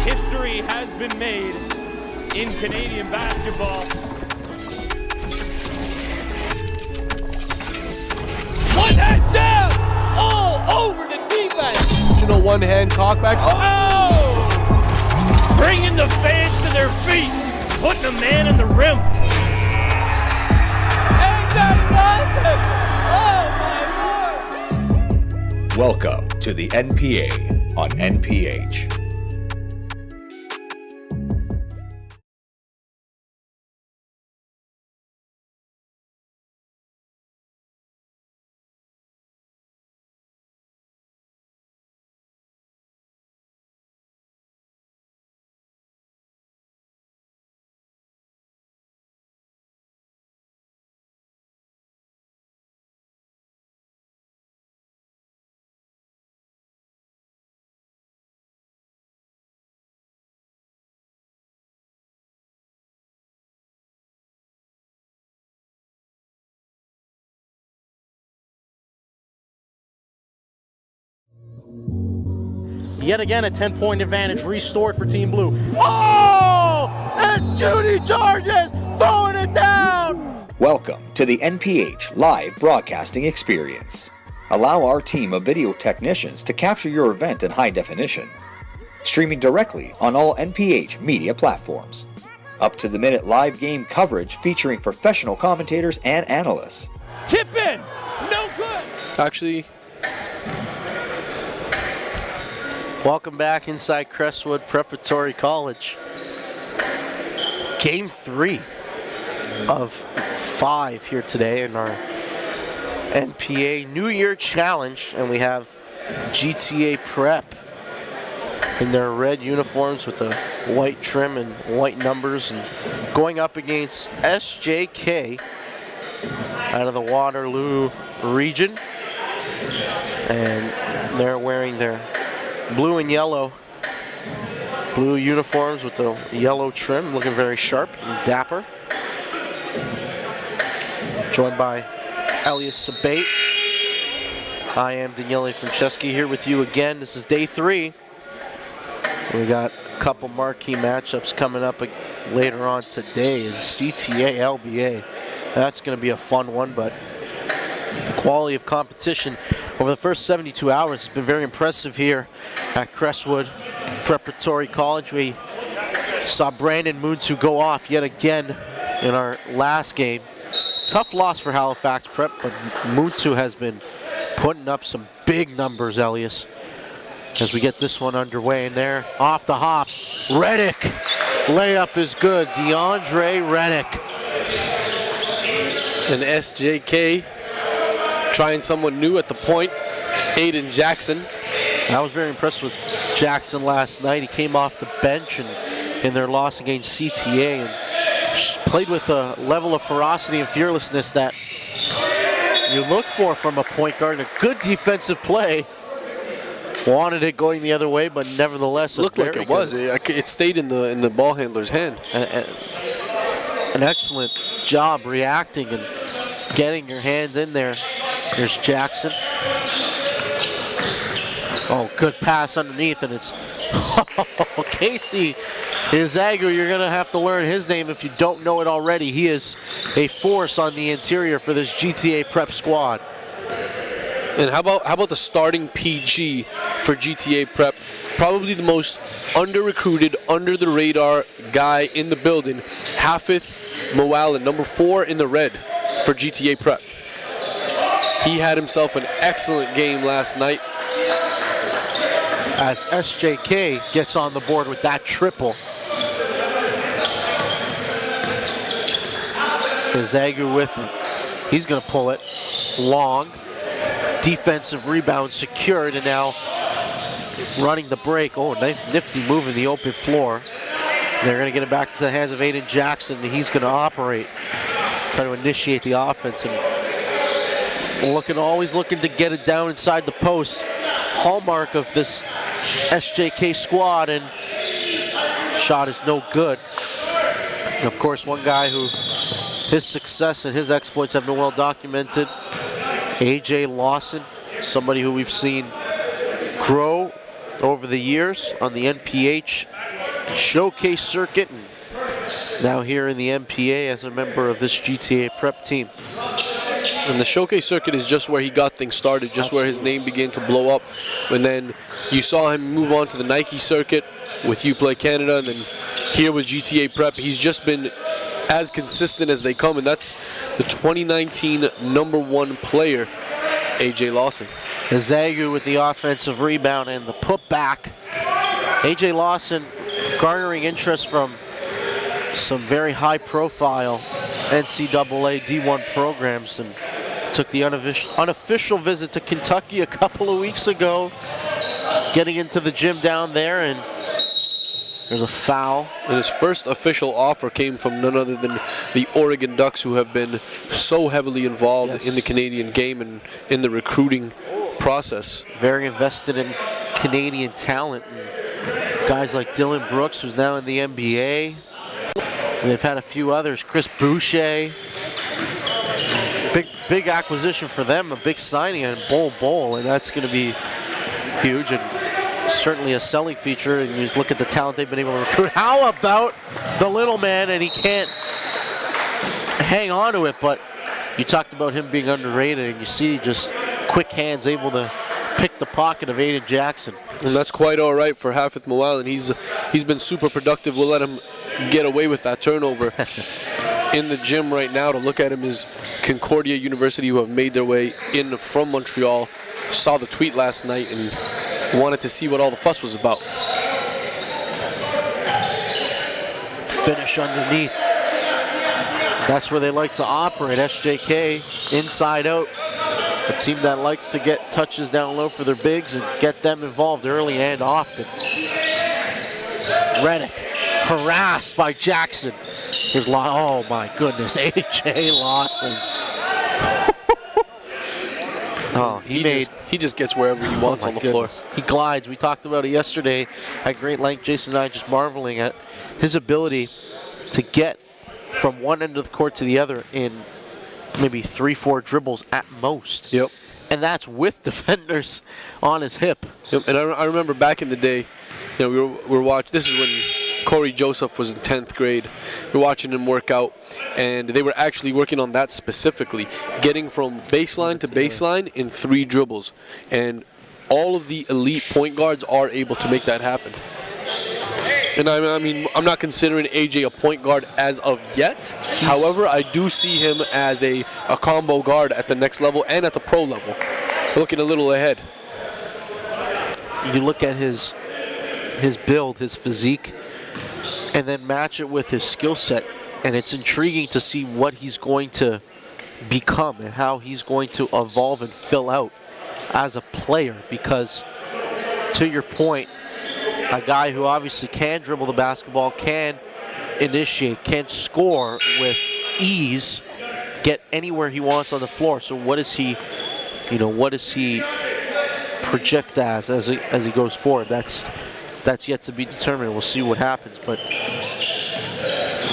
History has been made in Canadian basketball. One hand down, all over the defense. One-hand cockback. Oh! Bringing the fans to their feet, putting a man in the rim. Ain't that awesome? Oh my Lord! Welcome to the NPA on NPH. Yet again, a 10-point advantage restored for Team Blue. Oh! It's Judy Georges throwing it down! Welcome to the NPH live broadcasting experience. Allow our team of video technicians to capture your event in high definition. Streaming directly on all NPH media platforms. Up-to-the-minute live game coverage featuring professional commentators and analysts. Tip in, no good. Actually, Welcome back inside Crestwood Preparatory College. Game 3 of 5 here today in our NPA New Year Challenge, and we have GTA Prep in their red uniforms with the white trim and white numbers, and going up against SJK out of the Waterloo region, and they're wearing their blue and yellow uniforms with the yellow trim, looking very sharp and dapper. Joined by Elias Sabate. I am Daniele Franceschi here with you again. This is day 3. We got a couple marquee matchups coming up later on today. Is CTA LBA. That's going to be a fun one, but the quality of competition over the first 72 hours has been very impressive here at Crestwood Preparatory College. We saw Brandon Muntu go off yet again in our last game. Tough loss for Halifax Prep, but Muntu has been putting up some big numbers, Elias, as we get this one underway. And there, off the hop, Reddick. Layup is good. DeAndre Reddick. and SJK trying someone new at the point, Aiden Jackson. I was very impressed with Jackson last night. He came off the bench and in their loss against CTA and played with a level of ferocity and fearlessness that you look for from a point guard. A good defensive play. Wanted it going the other way, but nevertheless, It looked like it was. It stayed in the ball handler's hand. An excellent job reacting and getting your hand in there. Here's Jackson. Oh, good pass underneath, and it's Casey Izagu. You're going to have to learn his name if you don't know it already. He is a force on the interior for this GTA Prep squad. And how about the starting PG for GTA Prep? Probably the most under-recruited, under-the-radar guy in the building, Hafith Moalen, number 4 in the red for GTA Prep. He had himself an excellent game last night. As SJK gets on the board with that triple. Izagu with him. He's going to pull it long. Defensive rebound secured, and now running the break. Oh, nifty move in the open floor. They're going to get it back to the hands of Aiden Jackson, and he's going to operate, try to initiate the offense, and always looking to get it down inside the post. Hallmark of this SJK squad, and shot is no good. And of course, one guy who his success and his exploits have been well documented, AJ Lawson, somebody who we've seen grow over the years on the NPH Showcase circuit, and now here in the MPA as a member of this GTA Prep team. And the Showcase circuit is just where he got things started, just where his name began to blow up. And then you saw him move on to the Nike circuit with Uplay Canada, and then here with GTA Prep, he's just been as consistent as they come, and that's the 2019 #1 player, AJ Lawson. Zagu with the offensive rebound and the putback. AJ Lawson garnering interest from some very high-profile NCAA D1 programs, and took the unofficial visit to Kentucky a couple of weeks ago, getting into the gym down there, and there's a foul. And his first official offer came from none other than the Oregon Ducks, who have been so heavily involved in the Canadian game and in the recruiting process. Very invested in Canadian talent. And guys like Dylan Brooks, who's now in the NBA. And they've had a few others. Chris Boucher. Big acquisition for them, a big signing, and Bowl, and that's going to be huge. And certainly a selling feature, and you just look at the talent they've been able to recruit. How about the little man, and he can't hang on to it, but you talked about him being underrated, and you see just quick hands able to pick the pocket of Aiden Jackson. And that's quite all right for Hafith Moal, and he's been super productive. We'll let him get away with that turnover. In the gym right now to look at him is Concordia University, who have made their way in from Montreal. Saw the tweet last night and wanted to see what all the fuss was about. Finish underneath. That's where they like to operate. SJK inside out. A team that likes to get touches down low for their bigs and get them involved early and often. Reddick harassed by Jackson. Here's oh my goodness, AJ Lawson. Oh, he just gets wherever he wants on the floor. He glides. We talked about it yesterday at great length. Jason and I just marveling at his ability to get from one end of the court to the other in maybe 3-4 dribbles at most. Yep. And that's with defenders on his hip. Yep. And I remember back in the day, you know, we were watching. This is when Corey Joseph was in 10th grade. We were watching him work out, and they were actually working on that specifically, getting from baseline to baseline in 3 dribbles. And all of the elite point guards are able to make that happen. And I mean, I'm not considering AJ a point guard as of yet. However, I do see him as a combo guard at the next level and at the pro level. Looking a little ahead. You look at his build, his physique, and then match it with his skill set, and it's intriguing to see what he's going to become and how he's going to evolve and fill out as a player, because to your point, a guy who obviously can dribble the basketball, can initiate, can score with ease, get anywhere he wants on the floor. So what does he project as he goes forward? That's yet to be determined. We'll see what happens. But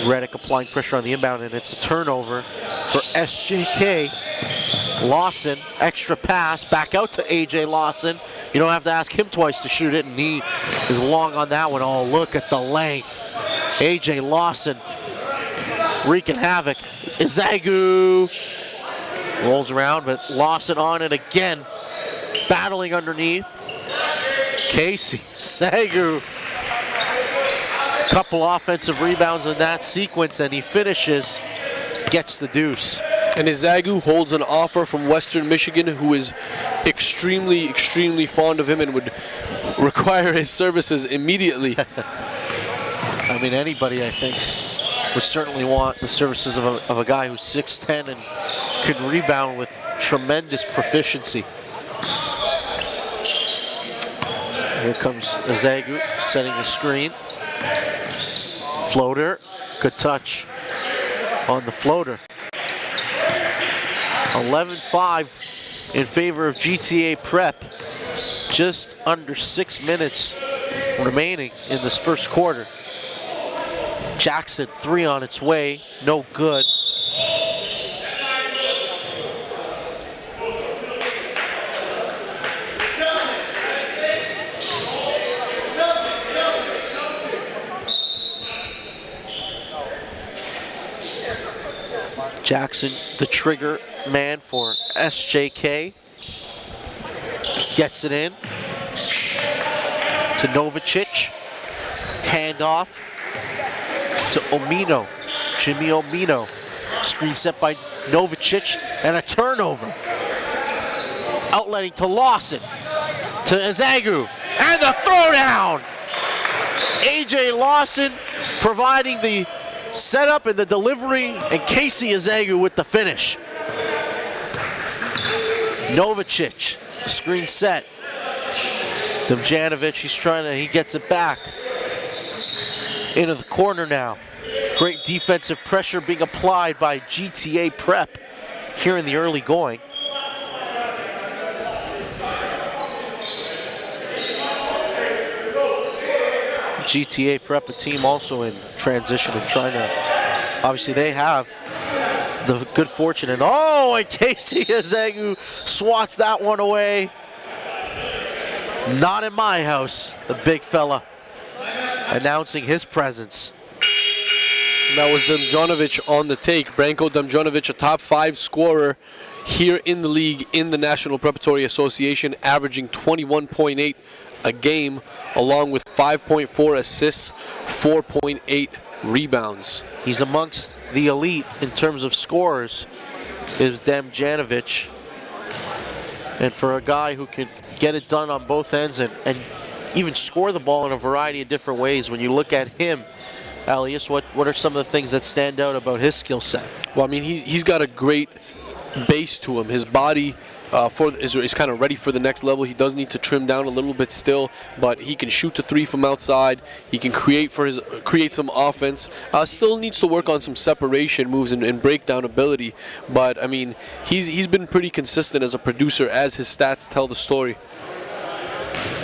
Reddick applying pressure on the inbound, and it's a turnover for SJK. Lawson, extra pass, back out to AJ Lawson. You don't have to ask him twice to shoot it, and he is long on that one. Oh, look at the length. AJ Lawson wreaking havoc. Zagu rolls around, but Lawson on it again. Battling underneath. Casey Zagu. Couple offensive rebounds in that sequence, and he finishes, gets the deuce. And Zagu holds an offer from Western Michigan, who is extremely, extremely fond of him and would require his services immediately. I mean, anybody, I think, would certainly want the services of a guy who's 6'10" and can rebound with tremendous proficiency. Here comes Zagu setting the screen. Floater, good touch on the floater. 11-5 in favor of GTA Prep. Just under 6 minutes remaining in this first quarter. Jackson, 3 on its way, no good. Jackson, the trigger man for SJK. Gets it in to Novicic. Handoff to Omino. Jimmy Omino. Screen set by Novicic and a turnover. Outletting to Lawson. To Ezeagu. And the throwdown! AJ Lawson providing the setup and the delivery, and Casey Ezeagu with the finish. Novicic, screen set. Demjanovic, he gets it back. Into the corner now. Great defensive pressure being applied by GTA Prep here in the early going. GTA Prep, a team also in transition and trying to, obviously they have the good fortune, and Casey Ezeagu swats that one away. Not in my house, the big fella announcing his presence. And that was Demjanovic on the take. Branko Demjanovic, a top 5 scorer here in the league in the National Preparatory Association, averaging 21.8 a game, along with 5.4 assists, 4.8 rebounds. He's amongst the elite in terms of scorers, is Demjanovic. And for a guy who can get it done on both ends and even score the ball in a variety of different ways, when you look at him, Elias, what are some of the things that stand out about his skill set? Well, I mean, he's got a great base to him. His body is kind of ready for the next level. He does need to trim down a little bit still, but he can shoot the three from outside. He can create some offense. Still needs to work on some separation moves and breakdown ability. But I mean, he's been pretty consistent as a producer, as his stats tell the story.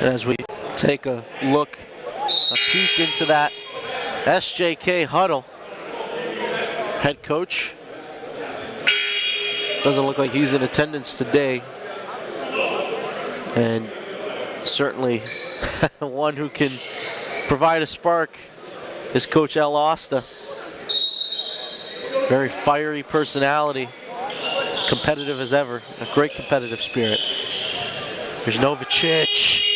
As we take a peek into that SJK huddle, head coach doesn't look like he's in attendance today, and certainly one who can provide a spark is Coach El Asta. Very fiery personality, competitive as ever, a great competitive spirit. There's Novicic.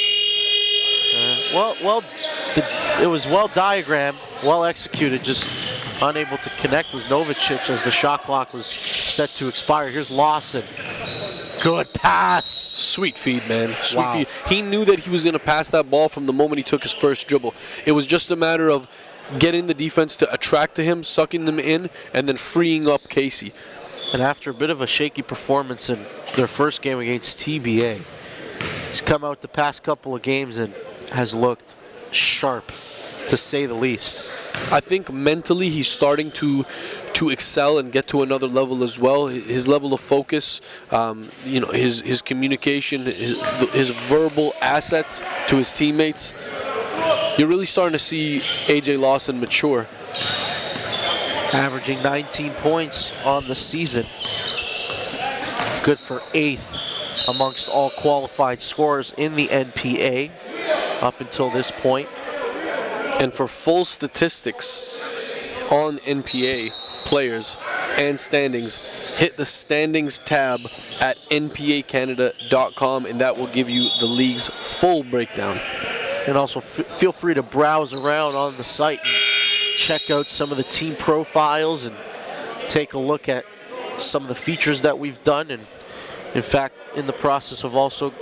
It was well diagrammed, well executed, just unable to connect with Novicic as the shot clock was set to expire. Here's Lawson. Good pass. Sweet feed, man. Sweet Wow. feed. He knew that he was going to pass that ball from the moment he took his first dribble. It was just a matter of getting the defense to attract to him, sucking them in, and then freeing up Casey. And after a bit of a shaky performance in their first game against TBA, he's come out the past couple of games and has looked sharp, to say the least. I think mentally he's starting to excel and get to another level as well. His level of focus, his communication, his verbal assets to his teammates. You're really starting to see AJ Lawson mature. Averaging 19 points on the season. Good for 8th amongst all qualified scorers in the NPA up until this point. And for full statistics on NPA players and standings, hit the standings tab at npacanada.com, and that will give you the league's full breakdown. And also feel free to browse around on the site and check out some of the team profiles and take a look at some of the features that we've done. And in fact, in the process of also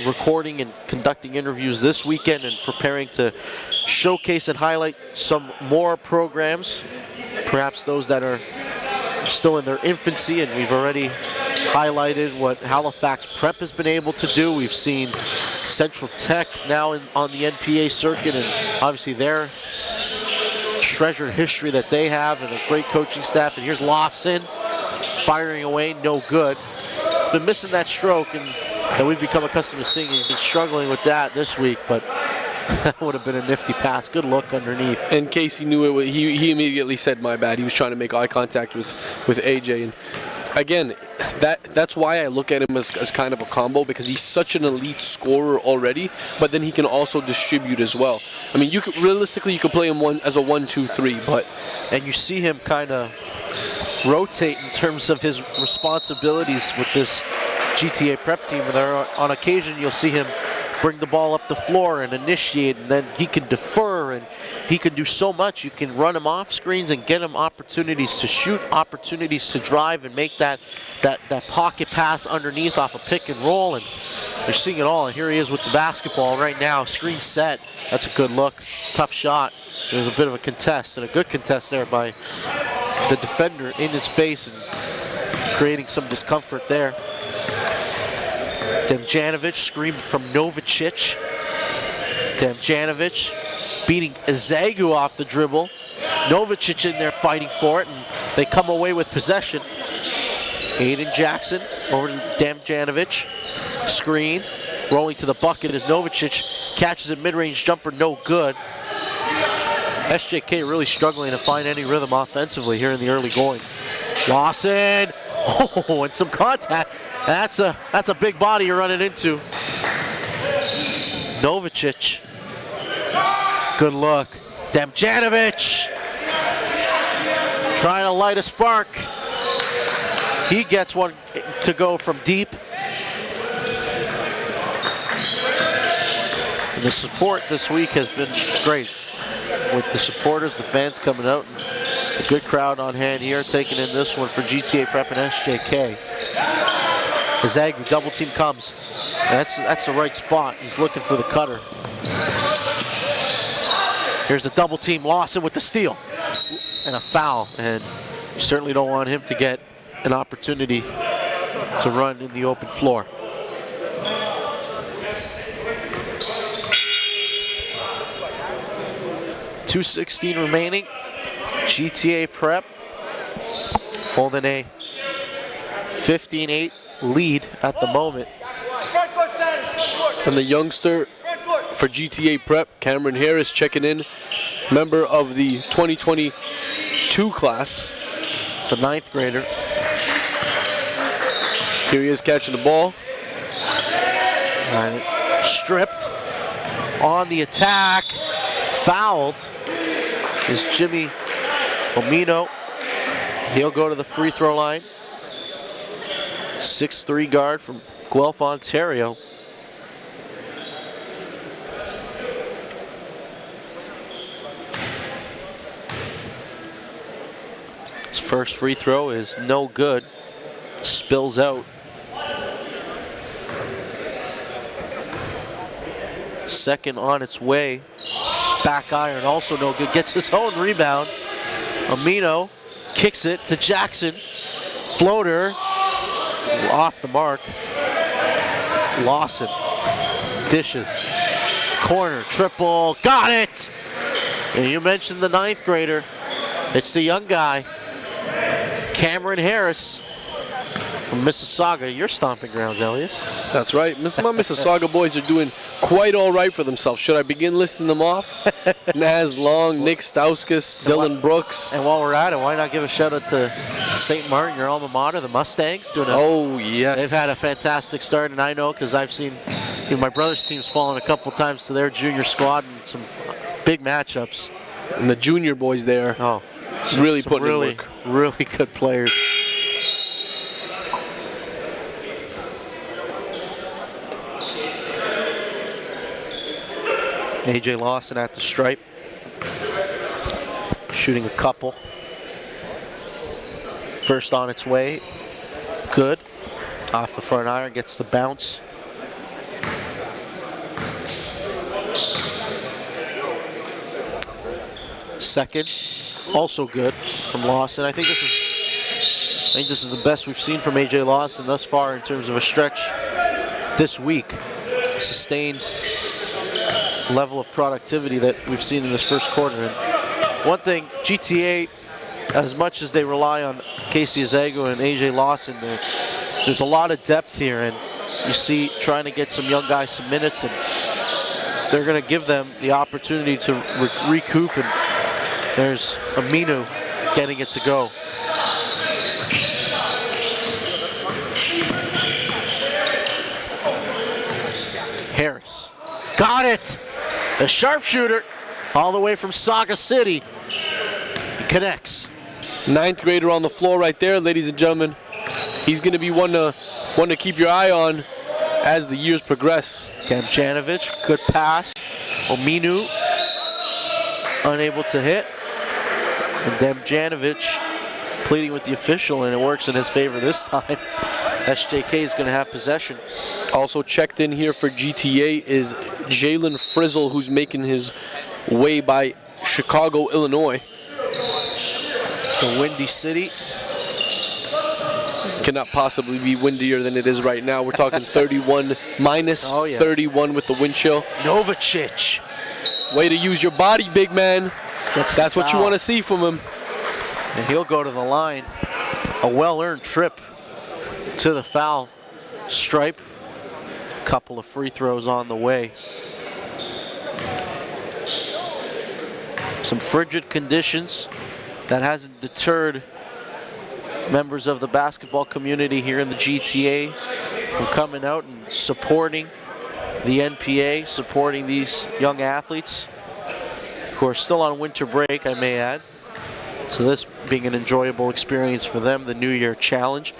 recording and conducting interviews this weekend and preparing to showcase and highlight some more programs, perhaps those that are still in their infancy. And we've already highlighted what Halifax Prep has been able to do. We've seen Central Tech now on the NPA circuit, and obviously their treasured history that they have and a great coaching staff. And here's Lawson firing away, no good. Been missing that stroke, and that we've become accustomed to seeing. He's been struggling with that this week, but that would have been a nifty pass. Good look underneath. And Casey knew it. He immediately said, "My bad." He was trying to make eye contact with AJ. And again, that's why I look at him as kind of a combo, because he's such an elite scorer already, but then he can also distribute as well. I mean, you could play him as a 1-2-3, but and you see him kind of rotate in terms of his responsibilities with this GTA Prep team. And on occasion, you'll see him bring the ball up the floor and initiate, and then he can defer, and he can do so much. You can run him off screens and get him opportunities to shoot, opportunities to drive, and make that pocket pass underneath off a pick and roll. And you're seeing it all. And here he is with the basketball right now. Screen set. That's a good look. Tough shot. There's a bit of a contest, and a good contest there by the defender in his face and creating some discomfort there. Demjanovic screamed from Novicic. Demjanovic beating Ezeagu off the dribble. Novicic in there fighting for it, and they come away with possession. Aiden Jackson over to Demjanovic. Screen, rolling to the bucket as Novicic catches a mid-range jumper, no good. SJK really struggling to find any rhythm offensively here in the early going. Lawson, oh, and some contact. That's a big body you're running into. Novicic, good look. Demjanovic trying to light a spark. He gets one to go from deep. And the support this week has been great. With the supporters, the fans coming out, and a good crowd on hand here, taking in this one for GTA Prep and SJK. Ezeagu, double team comes. That's the right spot. He's looking for the cutter. Here's a double team. Lawson with the steal. And a foul. And you certainly don't want him to get an opportunity to run in the open floor. .216 remaining. GTA Prep holding a 15-8 lead at the moment. And the youngster for GTA Prep, Cameron Harris, checking in. Member of the 2022 class. It's a 9th grader. Here he is catching the ball. And stripped on the attack. Fouled is Jimmy Omino. He'll go to the free throw line. 6'3" guard from Guelph, Ontario. His first free throw is no good. Spills out. Second on its way. Back iron, also no good. Gets his own rebound. Amino kicks it to Jackson. Floater off the mark. Lawson dishes. Corner, triple, got it! And you mentioned the 9th grader. It's the young guy, Cameron Harris from Mississauga. Your stomping grounds, Elias. That's right. My Mississauga boys are doing quite all right for themselves. Should I begin listing them off? Naz Long, Nick Stauskas, Dylan Brooks. And while we're at it, why not give a shout out to St. Martin, your alma mater, the Mustangs. Oh, yes. They've had a fantastic start, and I know because I've seen my brother's team's fallen a couple times to their junior squad in some big matchups. And the junior boys there. Oh, really putting in work. Really good players. AJ Lawson at the stripe, shooting a couple. First on its way, good. Off the front iron, gets the bounce. Second, also good from Lawson. I think this is the best we've seen from AJ Lawson thus far in terms of a stretch this week. Sustained level of productivity that we've seen in this first quarter. And one thing, GTA, as much as they rely on Casey Ezeagu and AJ Lawson, there's a lot of depth here, and you see trying to get some young guys some minutes, and they're going to give them the opportunity to recoup, and there's Aminu getting it to go. Harris, got it! The sharpshooter, all the way from Saga City. He connects. Ninth grader on the floor right there, ladies and gentlemen. He's going to be one to keep your eye on as the years progress. Demjanovic, good pass. Ominu, unable to hit. And Demjanovic pleading with the official, and it works in his favor this time. SJK is going to have possession. Also checked in here for GTA is Jalen Frizzle, who's making his way by Chicago, Illinois. The Windy City. Cannot possibly be windier than it is right now. We're talking 31 minus 31 with the wind chill. Novicic. Way to use your body, big man. That's what you want to see from him. And he'll go to the line. A well-earned trip to the foul stripe. Couple of free throws on the way. Some frigid conditions. That hasn't deterred members of the basketball community here in the GTA from coming out and supporting the NPA, supporting these young athletes who are still on winter break, I may add. So this being an enjoyable experience for them, the New Year Challenge.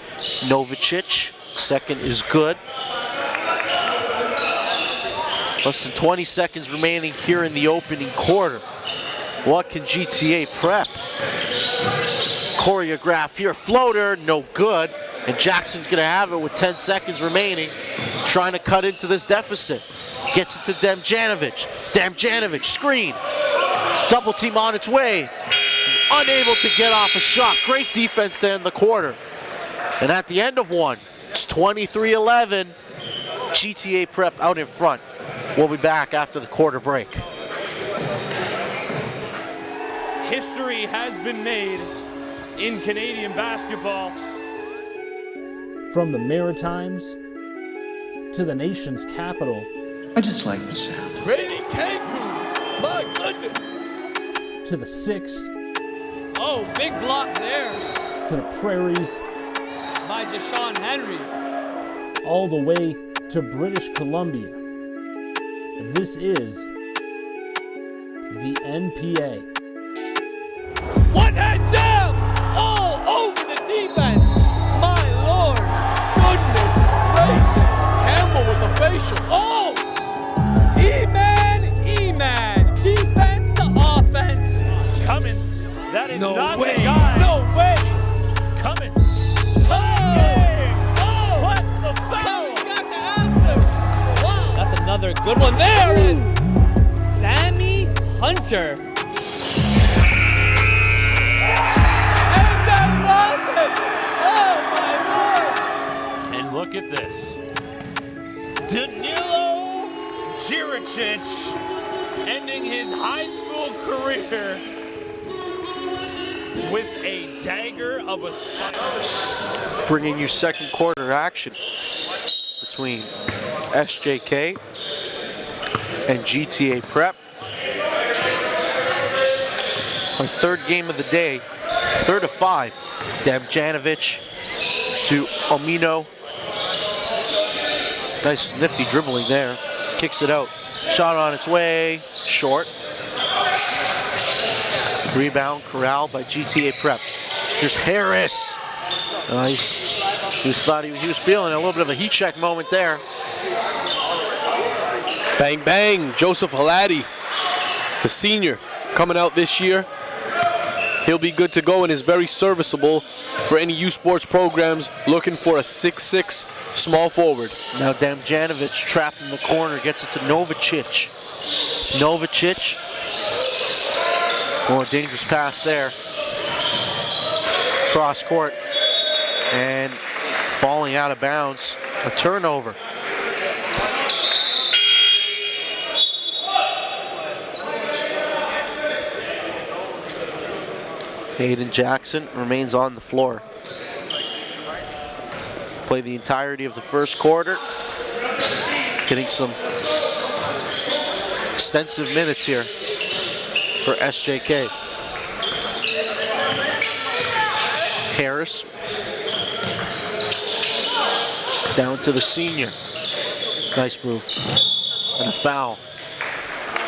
Novicic, second is good. Less than 20 seconds remaining here in the opening quarter. What can GTA prep? Choreograph here, floater, no good. And Jackson's gonna have it with 10 seconds remaining, trying to cut into this deficit. Gets it to Demjanovic. Demjanovic, screen. Double team on its way. Unable to get off a shot. Great defense to end the quarter. And at the end of one, it's 23-11. GTA Prep out in front. We'll be back after the quarter break. History has been made in Canadian basketball. From the Maritimes to the nation's capital. I just like the sound. Brady Cancun, my goodness. To the 6. Oh, big block there. To the prairies. By Deshaun Henry. All the way to British Columbia. This is the NPA. One hand jam! All over the defense. My lord. Goodness gracious. Campbell with the facial. Oh! E-man. Defense to offense. Cummins, that is No not way. the guy. No way. Cummins. Oh! Plus the foul. Cummins got the answer. Wow. That's another good one. There it is. Sammy Hunter. And look at this. Danilo Jiricic ending his high school career with a dagger of a spike. Bringing you second quarter action between SJK and GTA Prep. Our third game of the day, 3rd of 5. Demjanovic to Omino. Nice nifty dribbling there. Kicks it out. Shot on its way. Short. Rebound corralled by GTA Prep. Here's Harris. He was feeling a little bit of a heat check moment there. Bang, bang. Joseph Halati, the senior, coming out this year. He'll be good to go and is very serviceable for any U Sports programs looking for a 6'6" small forward. Now Demjanovic trapped in the corner, gets it to Novicic. Novicic. Oh, a dangerous pass there. Cross court. And falling out of bounds. A turnover. Aiden Jackson remains on the floor. Played the entirety of the first quarter. Getting some extensive minutes here for SJK. Harris. Down to the senior. Nice move. And a foul.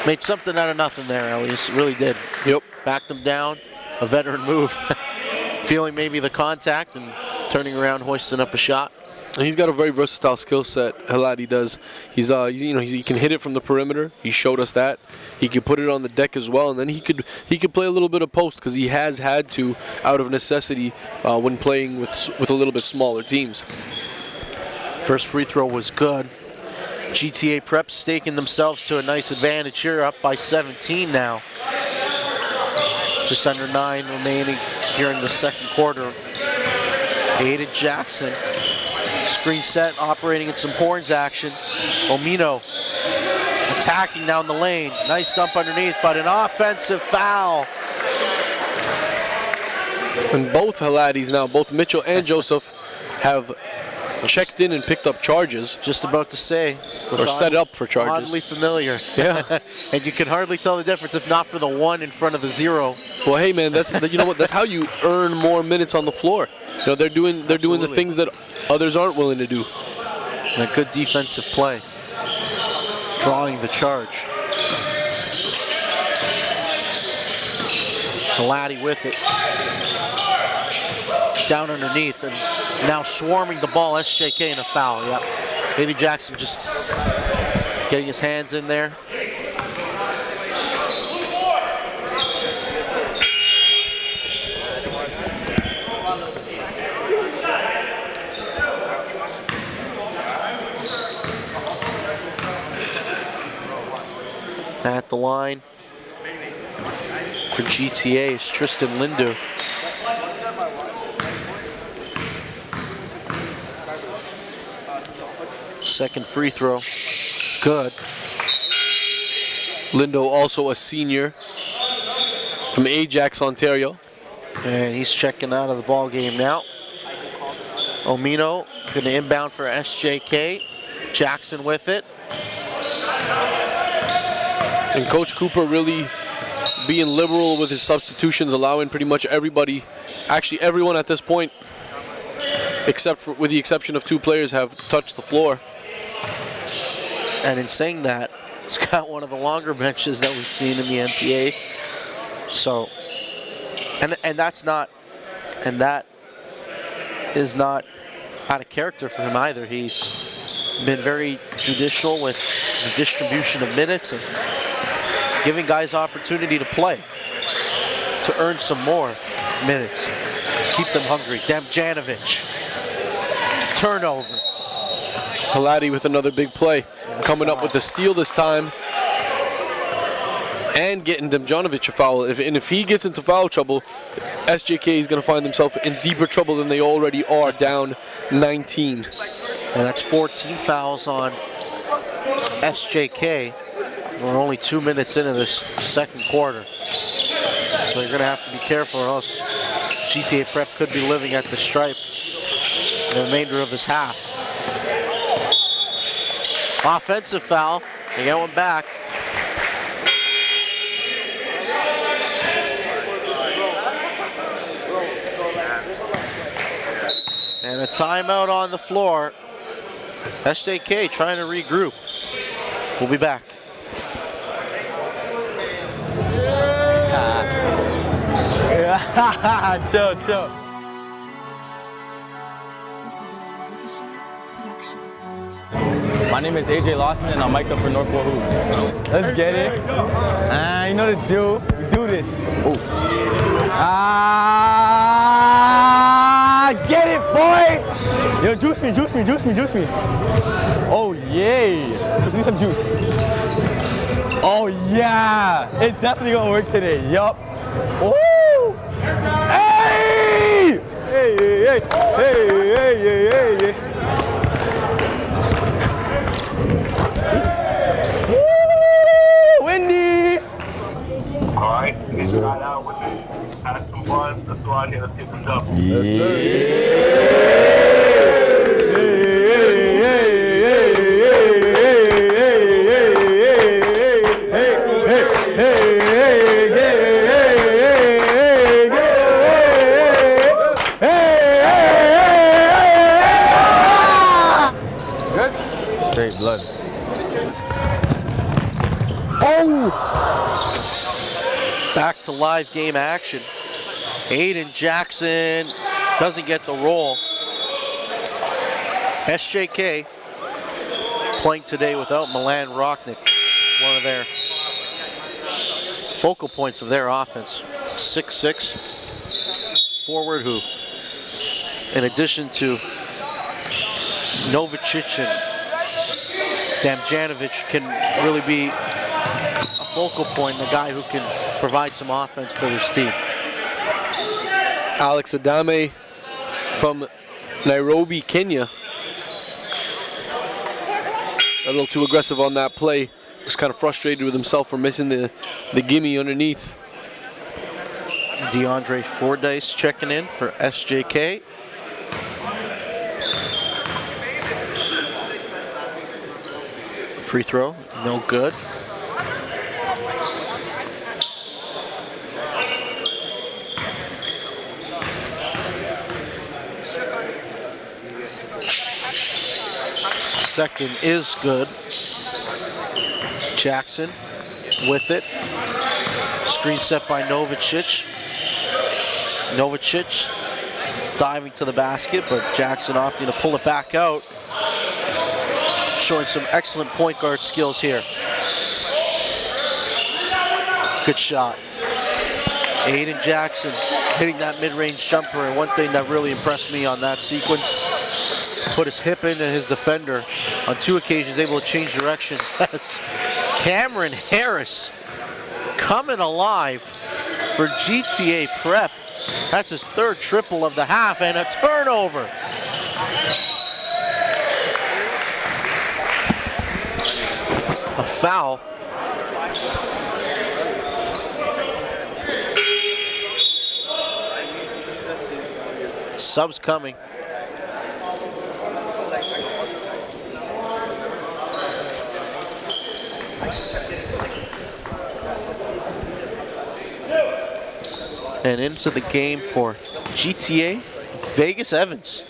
Made something out of nothing there, Elias. Really did. Yep. Backed him down. A veteran move. feeling maybe the contact and turning around, hoisting up a shot. And he's got a very versatile skill set. Halati does. He can hit it from the perimeter. He showed us that. He could put it on the deck as well, and then he could play a little bit of post because he has had to out of necessity when playing with a little bit smaller teams. First free throw was good. GTA Prep staking themselves to a nice advantage here, up by 17 now. Just under 9 remaining here in the second quarter. Aiden Jackson, screen set, operating in some horns action. Omino attacking down the lane. Nice dump underneath, but an offensive foul. And both Halatis now, both Mitchell and Joseph, have checked in and picked up charges. Just about to say. Or set up for charges. Oddly familiar. Yeah. And you can hardly tell the difference if not for the 1 in front of the 0. Well, hey man, that's that's how you earn more minutes on the floor. They're doing the things that others aren't willing to do. And a good defensive play. Drawing the charge. Halati with it. Down underneath and now swarming the ball. SJK in a foul. Yep. Aiden Jackson just getting his hands in there. At the line for GTA is Tristan Lindu. Second free throw, good. Lindo, also a senior from Ajax, Ontario. And he's checking out of the ball game now. Omino going to inbound for SJK. Jackson with it. And Coach Cooper really being liberal with his substitutions, allowing pretty much everybody, actually everyone at this point, with the exception of 2 players, have touched the floor. And in saying that, he's got one of the longer benches that we've seen in the NPA. So, and that is not out of character for him either. He's been very judicial with the distribution of minutes and giving guys opportunity to play, to earn some more minutes, keep them hungry. Damjanovic, turnover. Halati with another big play, coming up with the steal this time, and getting Damjanovic a foul. If he gets into foul trouble, SJK is going to find themselves in deeper trouble than they already are, down 19. And that's 14 fouls on SJK. We're only 2 minutes into this second quarter. So you're going to have to be careful, or else GTA Prep could be living at the stripe the remainder of this half. Offensive foul. They get one back. And a timeout on the floor. SJK trying to regroup. We'll be back. Chill, chill. My name is AJ Lawson and I'm mic'd up for Northwell Hoops. Let's get it. You know what to do. We do this. Ooh. Get it, boy! Yo, juice me, juice me, juice me, juice me. Oh, yay. Let's need some juice. Oh, yeah. It's definitely gonna work today. Yup. Woo! Hey! Hey, hey, hey. Hey, hey, hey, hey, hey. Woo! Windy! Alright, get you right out with me. Have some fun. Let's go out here and get some stuff. Yes, sir. Straight blood. Back to live game action. Aiden Jackson doesn't get the roll. SJK playing today without Milan Rocknick, one of their focal points of their offense. 6'6" forward who, in addition to Novicic and Damjanovic, can really be a focal point, and a guy who can provide some offense for this team. Alex Adame from Nairobi, Kenya. A little too aggressive on that play. Was kind of frustrated with himself for missing the gimme underneath. DeAndre Fordyce checking in for SJK. Free throw, no good. Second is good. Jackson with it. Screen set by Novicic. Novicic diving to the basket, but Jackson opting to pull it back out. Showing some excellent point guard skills here. Good shot. Aiden Jackson hitting that mid-range jumper, and one thing that really impressed me on that sequence, put his hip into his defender on 2 occasions, able to change directions. That's Cameron Harris coming alive for GTA Prep. That's his 3rd triple of the half, and a turnover. A foul. Subs coming. And into the game for GTA, Vegas Evans.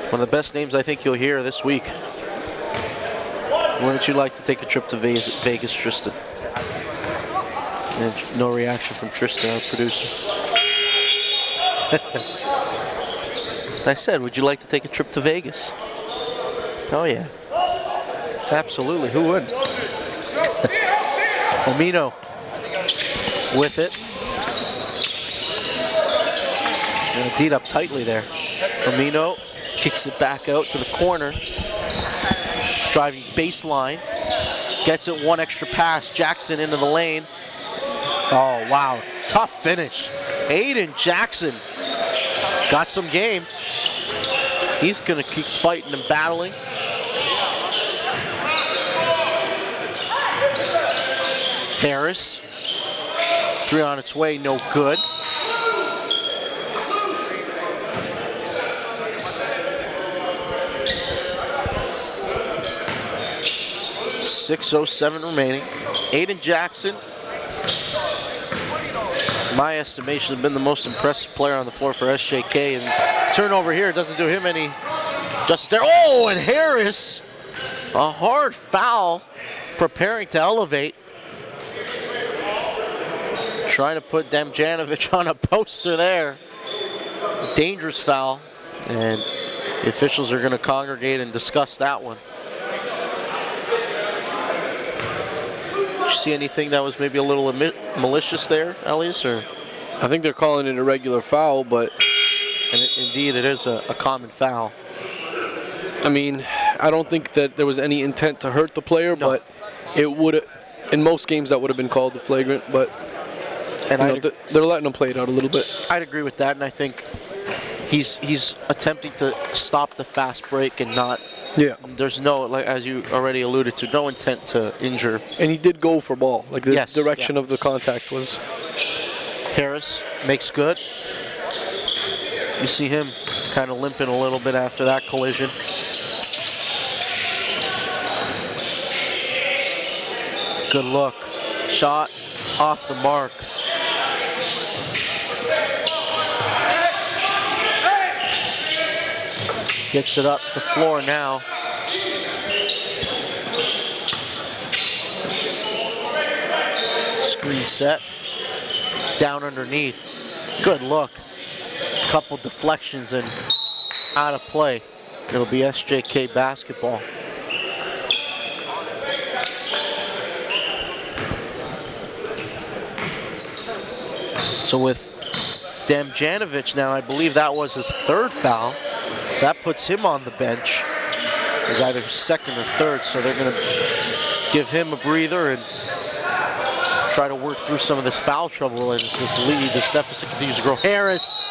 One of the best names I think you'll hear this week. Wouldn't you like to take a trip to Vegas, Tristan? And no reaction from Tristan, our producer. I said, would you like to take a trip to Vegas? Oh yeah. Absolutely, who wouldn't? Amino with it. And teed up tightly there. Amino kicks it back out to the corner. Driving baseline. Gets it one extra pass. Jackson into the lane. Oh, wow. Tough finish. Aiden Jackson got some game. He's going to keep fighting and battling. Harris. 3 on its way, no good. .607 remaining. Aiden Jackson, my estimation, has been the most impressive player on the floor for SJK, and turnover here doesn't do him any justice there. Oh, and Harris, a hard foul, preparing to elevate. Trying to put Damjanovic on a poster there. Dangerous foul, and the officials are going to congregate and discuss that one. Did you see anything that was maybe a little malicious there, Elias? Or? I think they're calling it a regular foul, but... And indeed, it is a common foul. I mean, I don't think that there was any intent to hurt the player, but it would, in most games, that would have been called a flagrant, but and they're letting them play it out a little bit. I'd agree with that, and I think he's attempting to stop the fast break and not... Yeah. There's no, like as you already alluded to, no intent to injure. And he did go for ball. Like the direction of the contact was. Harris makes good. You see him kind of limping a little bit after that collision. Good look. Shot off the mark. Gets it up the floor now. Screen set. Down underneath. Good look. Couple deflections and out of play. It'll be SJK basketball. So with Damjanovic now, I believe that was his third foul. So that puts him on the bench. It's either second or third, so they're going to give him a breather and try to work through some of this foul trouble as this deficit continues to grow. Harris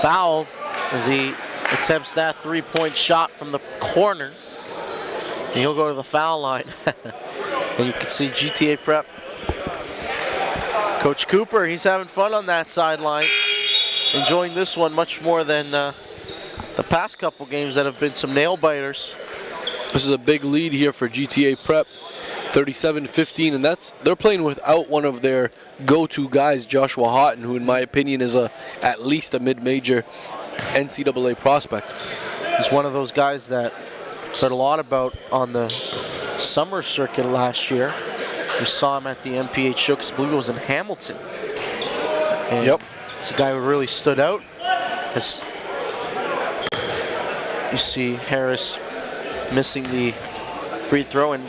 fouled as he attempts that three-point shot from the corner. And he'll go to the foul line. And you can see GTA Prep. Coach Cooper, he's having fun on that sideline. Enjoying this one much more than the past couple games that have been some nail-biters. This is a big lead here for GTA Prep, 37-15, and they're playing without one of their go-to guys, Joshua Houghton, who in my opinion is at least a mid-major NCAA prospect. He's one of those guys that heard a lot about on the summer circuit last year. We saw him at the MPH show, because I believe it was in Hamilton. And yep. It's a guy who really stood out. As you see Harris missing the free throw and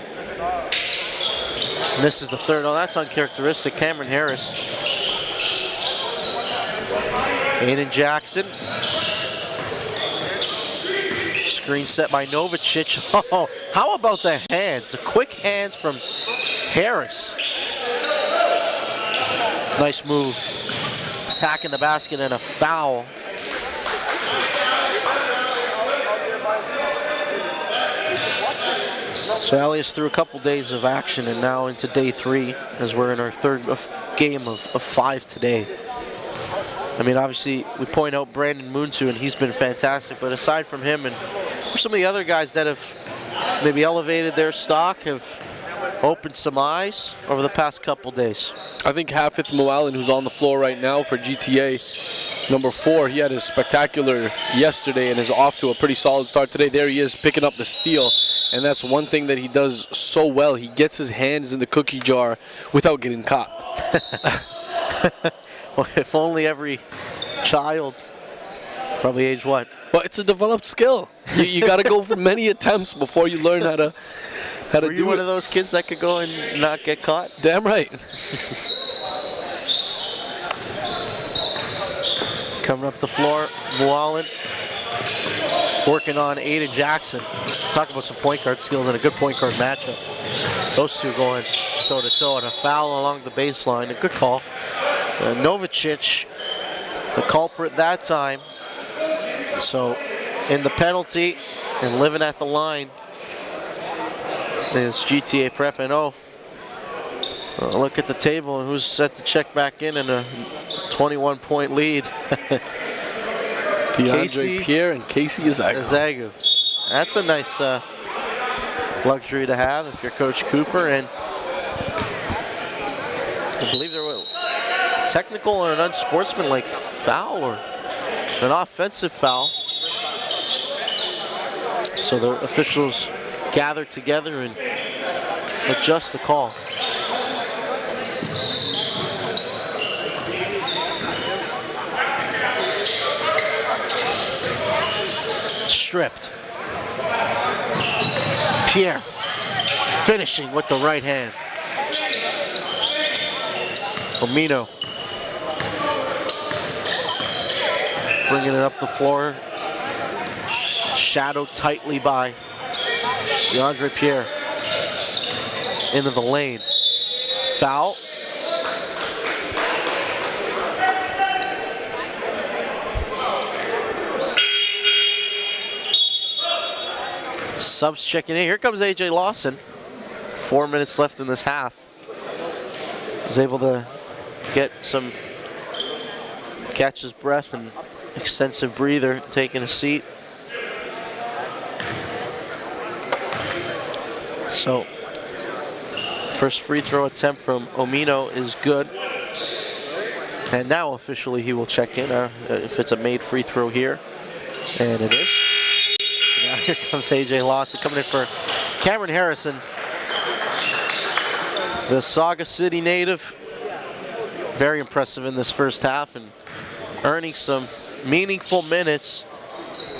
misses the third. Oh, that's uncharacteristic. Cameron Harris. Aiden Jackson. Screen set by Novicic. Oh, how about the hands? The quick hands from Harris. Nice move. Attacking the basket and a foul. So Elias through a couple days of action and now into day 3 as we're in our third game of 5 today. I mean, obviously we point out Brandon Muntu and he's been fantastic, but aside from him and some of the other guys that have maybe elevated their stock, have opened some eyes over the past couple days. I think Hafith Moalen, who's on the floor right now for GTA, number 4, he had a spectacular yesterday and is off to a pretty solid start today. There he is picking up the steal, and that's one thing that he does so well. He gets his hands in the cookie jar without getting caught. Well, if only every child, probably age what? Well, it's a developed skill. You got to go for many attempts before you learn how to Were do you one it. of those kids that could go and not get caught? Damn right. Coming up the floor, Moalen working on Aiden Jackson. Talk about some point guard skills and a good point guard matchup. Those two going toe-to-toe and a foul along the baseline. A good call. Novicic, the culprit that time. So in the penalty and living at the line is GTA Prep. And look at the table and who's set to check back in a 21-point lead. DeAndre Pierre and Casey Ezagu. That's a nice luxury to have if you're Coach Cooper. And I believe there was a technical or an unsportsmanlike foul or an offensive foul. So the officials gather together and adjust the call. Stripped. Pierre finishing with the right hand. Omino bringing it up the floor. Shadowed tightly by DeAndre Pierre. Into the lane. Foul. Subs checking in. Here comes AJ Lawson. 4 minutes left in this half. Was able to get some, catch his breath and extensive breather, taking a seat. So, first free throw attempt from Omino is good. And now officially he will check in if it's a made free throw here. And it is. So now here comes AJ Lawson coming in for Cameron Harrison. The Sauga City native. Very impressive in this first half and earning some meaningful minutes,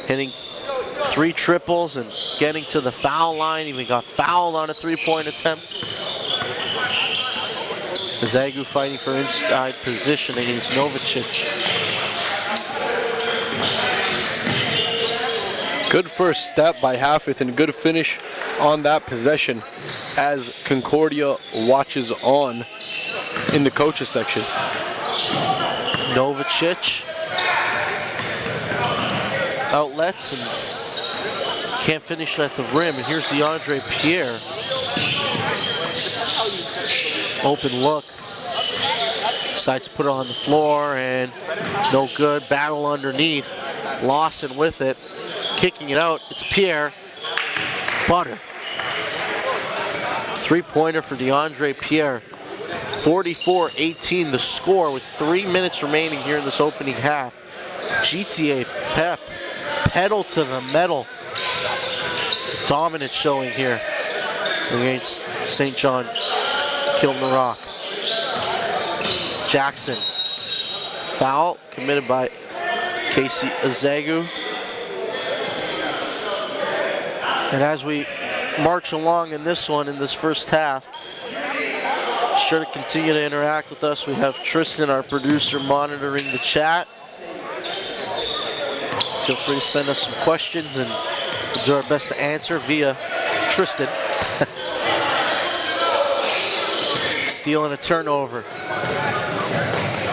hitting 3 triples and getting to the foul line. Even got fouled on a 3-point attempt. Zagu fighting for inside position against Novicic. Good first step by Hafith and good finish on that possession as Concordia watches on in the coaches section. Novicic outlets and can't finish at the rim. And here's DeAndre Pierre. Open look. Decides to put it on the floor and no good. Battle underneath. Lawson with it. Kicking it out. It's Pierre. Butter. 3-pointer for DeAndre Pierre. 44-18 the score with 3 minutes remaining here in this opening half. GTA Pep. Pedal to the metal. Dominant showing here against St. John Kilmarnock. Jackson. Foul committed by Casey Zagu. And as we march along in this one, in this first half, be sure to continue to interact with us. We have Tristan, our producer, monitoring the chat. Feel free to send us some questions and we'll do our best to answer via Tristan. Steal and a turnover.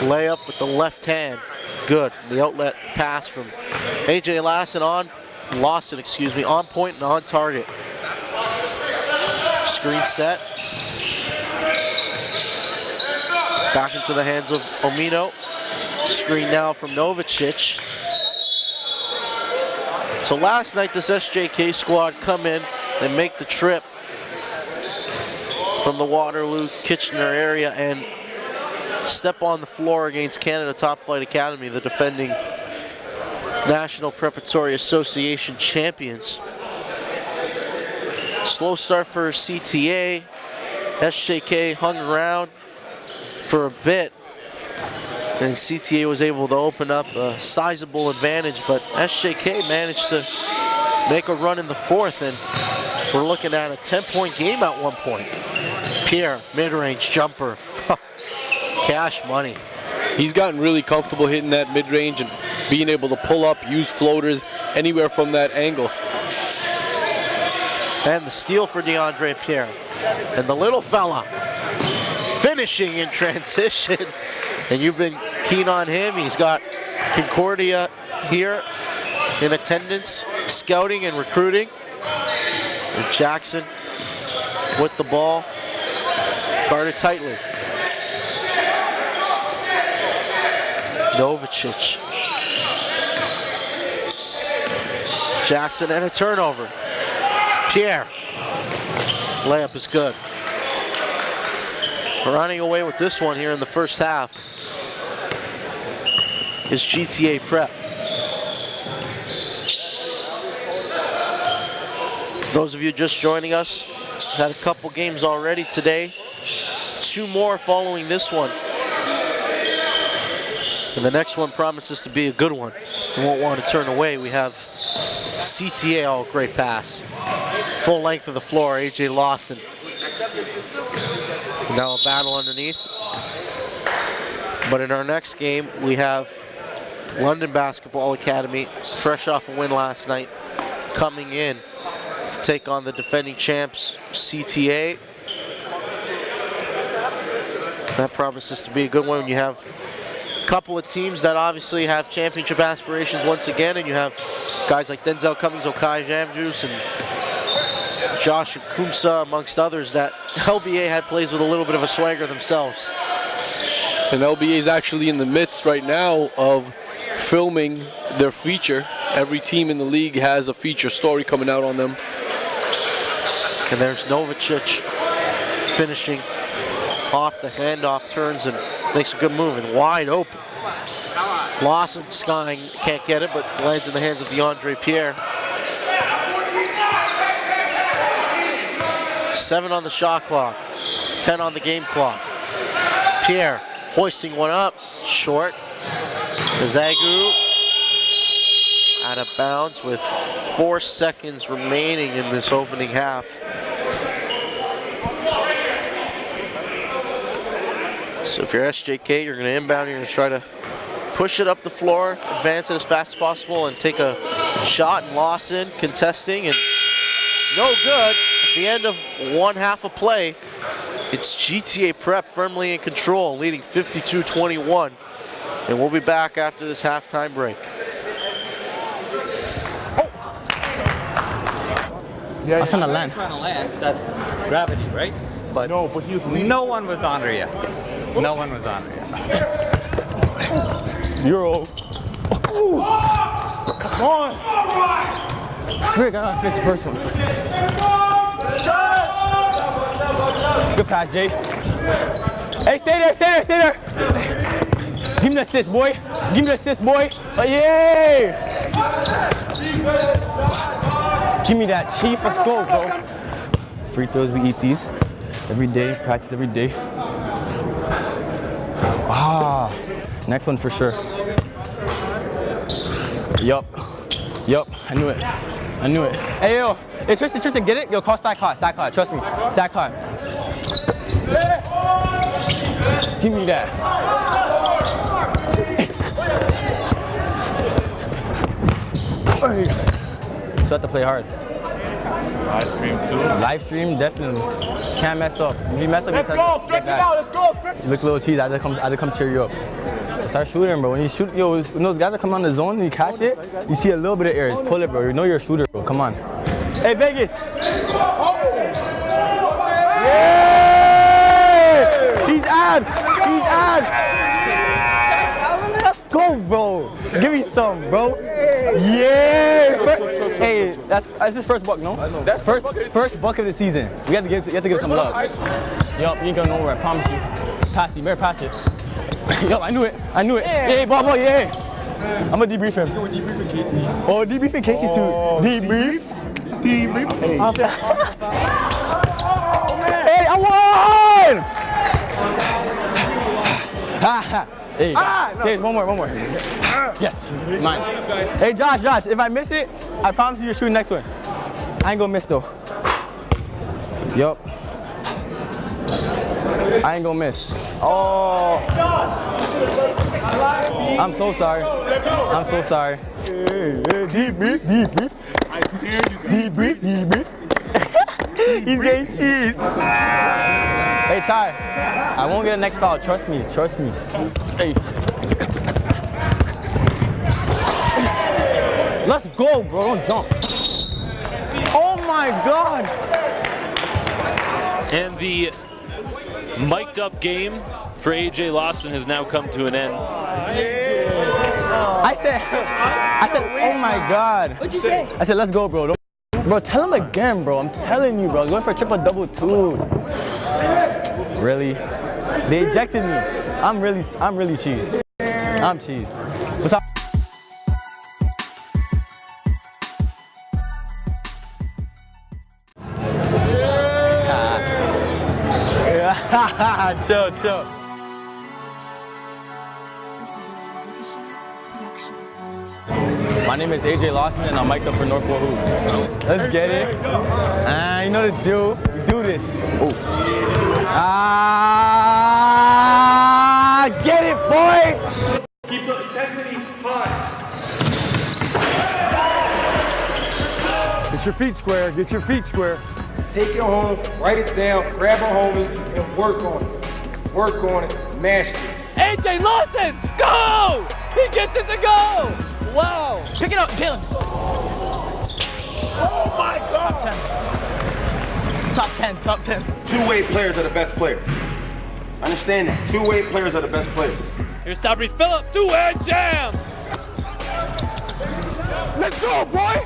Layup with the left hand. Good. The outlet pass from AJ Lawson on point and on target. Screen set. Back into the hands of Omino. Screen now from Novicic. So last night this SJK squad come in, they make the trip from the Waterloo Kitchener area and step on the floor against Canada Top Flight Academy, the defending National Preparatory Association champions. Slow start for CTA. SJK hung around for a bit and CTA was able to open up a sizable advantage, but SJK managed to make a run in the fourth, and we're looking at a 10-point game at one point. Pierre, mid-range jumper. Cash money. He's gotten really comfortable hitting that mid-range and being able to pull up, use floaters anywhere from that angle. And the steal for DeAndre Pierre. And the little fella finishing in transition. And you've been keen on him. He's got Concordia here in attendance, scouting and recruiting. And Jackson with the ball, guarded tightly. Novicic. Jackson and a turnover. Pierre. Layup is good. Running away with this one here in the first half is GTA Prep. Those of you just joining us, had a couple games already today. 2 more following this one. And the next one promises to be a good one. We won't want to turn away. We have CTA, oh, great pass. Full length of the floor, AJ Lawson. Now a battle underneath. But in our next game, we have London Basketball Academy, fresh off a win last night, coming in to take on the defending champs, CTA. That promises to be a good one. You have a couple of teams that obviously have championship aspirations once again, and you have guys like Denzel Cummings, Okai Jamjuice, and Josh Kumsa, amongst others, that LBA had plays with a little bit of a swagger themselves. And LBA is actually in the midst right now of filming their feature. Every team in the league has a feature story coming out on them. And there's Novicic finishing off the handoff, turns and makes a good move and wide open. Lawson skying, can't get it, but lands in the hands of DeAndre Pierre. 7 on the shot clock, 10 on the game clock. Pierre hoisting one up, short. Zagu out of bounds with 4 seconds remaining in this opening half. So if you're SJK, you're going to inbound, you're going to try to push it up the floor, advance it as fast as possible, and take a shot. And Lawson contesting, and no good. At the end of one half of play, it's GTA Prep firmly in control, leading 52-21. And we'll be back after this halftime break. That's on the land. Trying to land. That's gravity, right? But no, no one was on her yet. No one was on her yet. Euro. Come on! Frick, I gotta finish the first one. Good pass, Jay. Hey, stay there, stay there, stay there! Give me the assist, boy. Give me the assist, boy. Oh, yay! Give me that, Chief. Let's go, bro. Free throws, we eat these every day, practice every day. Ah, next one for sure. Yup, I knew it. I knew it. Hey, yo, hey, Tristan, get it? Yo, call stack hot, trust me. Stack hot. Give me that. So have to play hard. Live stream too. Live stream, definitely. Can't mess up. If you mess up, Let's go, stretch it out, let's go. You look a little cheesy. I had to come cheer you up. So start shooting, bro. When you shoot, yo, when those guys are coming on the zone and you catch it, you see a little bit of air. Just pull it, bro. You know you're a shooter, bro. Come on. Hey, Vegas. Yeah! He's abs. He's abs. Let's go, bro. Give me some, bro. Yeah. Hey, that's his first buck, no? That's first buck of the season. You have to give some love. Yup, you ain't going nowhere. I promise you. Pass it, better pass it. Yup, I knew it. Hey, ball, yeah. I'm gonna debrief him. You're debriefing Casey. Oh, debriefing Casey too. Debrief. Hey. Hey, I won! Hey, okay, one more. Yes, mine. Hey, Josh, if I miss it, I promise you you're shooting next one. I ain't gonna miss though. Yup. I ain't gonna miss. Oh. I'm so sorry. Debrief. He's getting cheese. Hey, Ty, I won't get a next foul. Trust me. Hey. Let's go, bro. Don't jump. Oh my God. And the mic'd up game for AJ Lawson has now come to an end. I said, oh my God. What'd you say? I said, let's go, bro. Bro, tell him again, bro. I'm telling you, bro. Going for a triple-double too. Really? They ejected me. I'm really cheesed. I'm cheesed. What's up? Chill. My name is AJ Lawson and I'm mic'd up for Northport Hoops. Let's get it. You know the deal. We do this. Get it, boy! Keep the intensity high. Get your feet square. Take it home, write it down, grab a homie, and work on it. Master it. AJ Lawson, go! He gets it to go! Wow! Pick it up, Jalen. Oh my God! Top 10. Two-way players are the best players. Understand that. Two-way players are the best players. Here's Sabri Phillip, two-hand jam! Let's go, boy!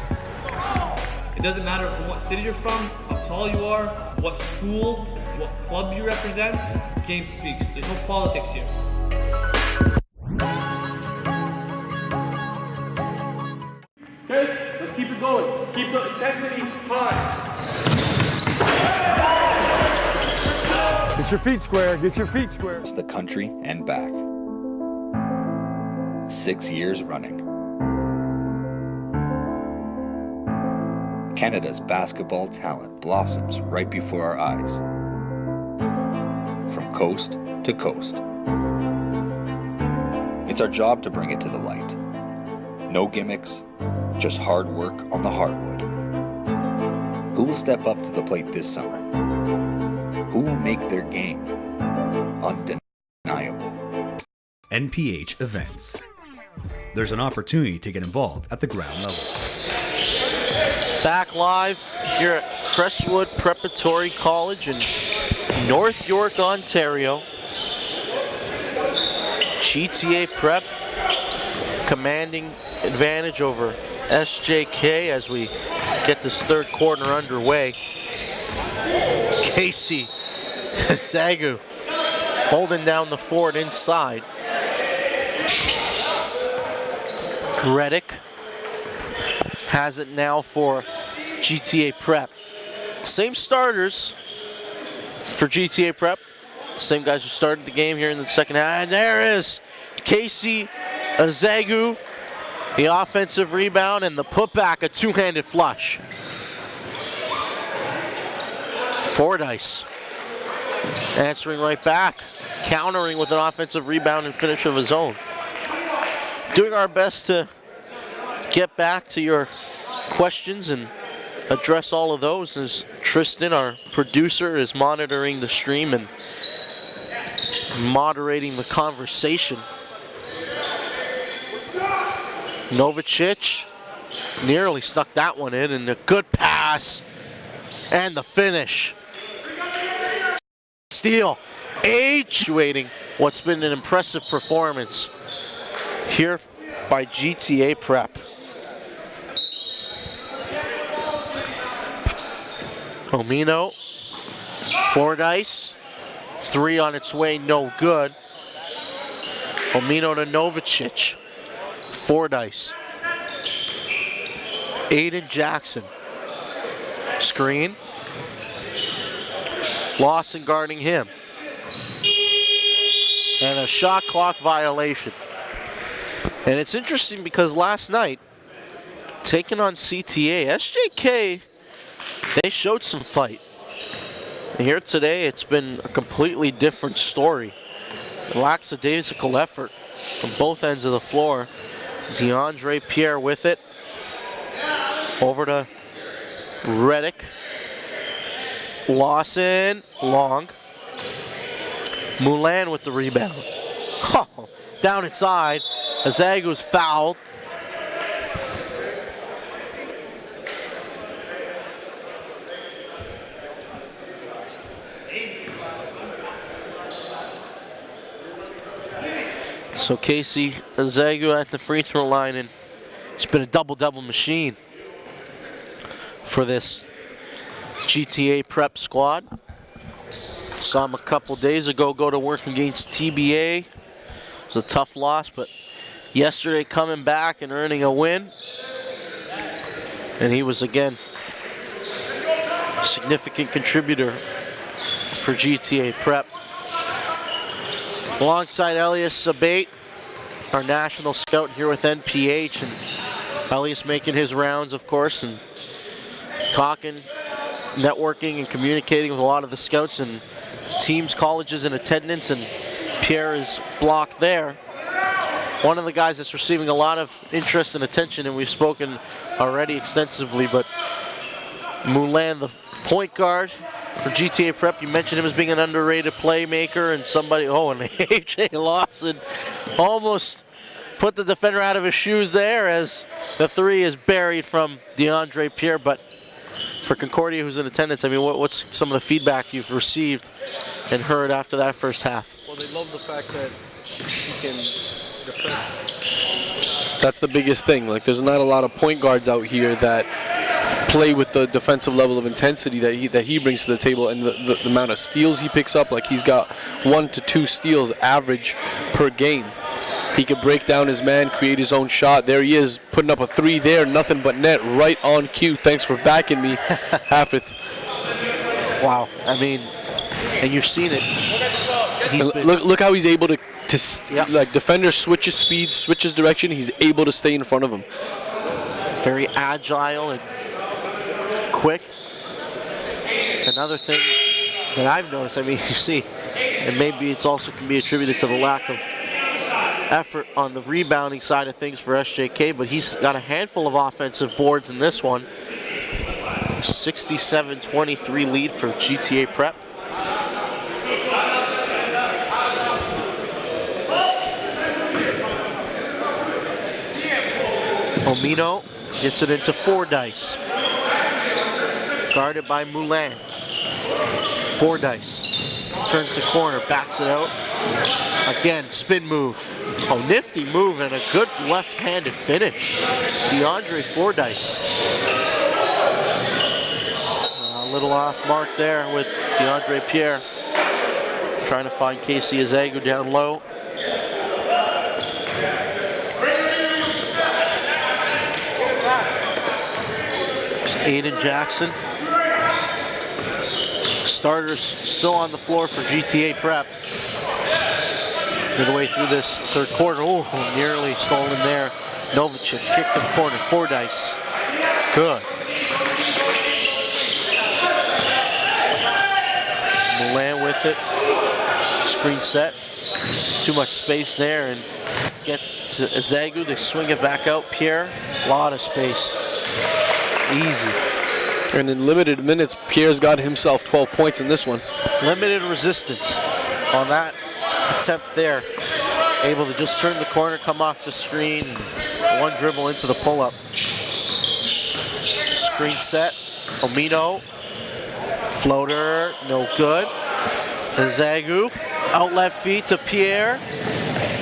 It doesn't matter from what city you're from, how tall you are, what school, what club you represent. Game speaks. There's no politics here. Okay, let's keep it going. Keep the intensity high. Get your feet square. The country and back. 6 years running. Canada's basketball talent blossoms right before our eyes, from coast to coast. It's our job to bring it to the light. No gimmicks, just hard work on the hardwood. Who will step up to the plate this summer? Who will make their game undeniable? NPH Events. There's an opportunity to get involved at the ground level. Back live here at Crestwood Preparatory College in North York, Ontario. GTA Prep commanding advantage over SJK as we get this third quarter underway. Casey Sagu holding down the fort inside. Reddick has it now for GTA Prep. Same starters for GTA Prep. Same guys who started the game here in the second half. And there is Casey Azagu, the offensive rebound and the putback, a two-handed flush. Fordyce answering right back, countering with an offensive rebound and finish of his own. Doing our best to get back to your questions and address all of those as Tristan, our producer, is monitoring the stream and moderating the conversation. Novicic nearly snuck that one in, and a good pass and the finish. Steele actuating what's been an impressive performance here by GTA Prep. Omino, Fordyce, three on its way, no good. Omino to Novicic, Fordyce, Aiden Jackson, screen, Lawson guarding him, and a shot clock violation. And it's interesting because last night, taking on CTA, SJK, they showed some fight. And here today, it's been a completely different story. Lackadaisical effort from both ends of the floor. DeAndre Pierre with it. Over to Reddick. Lawson, long. Moulin with the rebound. Oh, down inside. Azagu's fouled. So Casey Azagu at the free throw line, and it's been a double-double machine for this GTA Prep squad. Saw him a couple days ago go to work against TBA. It was a tough loss, but yesterday coming back and earning a win. And he was, again, a significant contributor for GTA Prep. Alongside Elias Sabate, our national scout here with NPH, and Elias making his rounds, of course, and talking, networking, and communicating with a lot of the scouts and teams, colleges in attendance, and Pierre is blocked there. One of the guys that's receiving a lot of interest and attention, and we've spoken already extensively, but Moulin, the point guard for GTA Prep, you mentioned him as being an underrated playmaker, and somebody, and AJ Lawson almost put the defender out of his shoes there as the three is buried from DeAndre Pierre. But for Concordia, who's in attendance, I mean, what's some of the feedback you've received and heard after that first half? Well, they love the fact that he can defend. That's the biggest thing. Like, there's not a lot of point guards out here that play with the defensive level of intensity that he brings to the table, and the amount of steals he picks up. Like, he's got 1 to 2 steals average per game. He could break down his man, create his own shot. There he is, putting up a three there, nothing but net, right on cue. Thanks for backing me, Hafith. Wow, I mean, and you've seen it. Look how he's able to like defender switches speed, switches direction, he's able to stay in front of him. Very agile and quick. Another thing that I've noticed, I mean, you see, and maybe it's also can be attributed to the lack of effort on the rebounding side of things for SJK, but he's got a handful of offensive boards in this one. 67-23 lead for GTA Prep. Omino gets it into Fordyce. Guarded by Moulin. Fordyce turns the corner, backs it out. Again, spin move. Oh, nifty move and a good left-handed finish. DeAndre Fordyce. A little off mark there with DeAndre Pierre. Trying to find Casey Ezagu down low. There's Aiden Jackson. Starters still on the floor for GTA Prep. Midway through this third quarter. Oh, nearly stolen there. Novacek kicked in the corner. Fordyce. Good. Moulin with it. Screen set. Too much space there and get to Ezagu. They swing it back out. Pierre. A lot of space. Easy. And in limited minutes, Pierre's got himself 12 points in this one. Limited resistance on that attempt there. Able to just turn the corner, come off the screen, one dribble into the pull-up. Screen set, Omino, floater, no good. Ezagu, outlet feed to Pierre,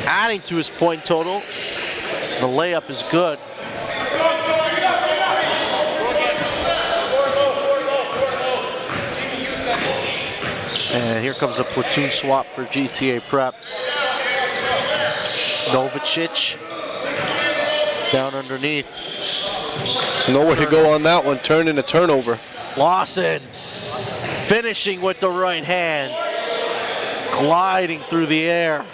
adding to his point total. The layup is good. And here comes a platoon swap for GTA Prep. Novacek down underneath. Nowhere to go on that one, turn into turnover. Lawson finishing with the right hand. Gliding through the air.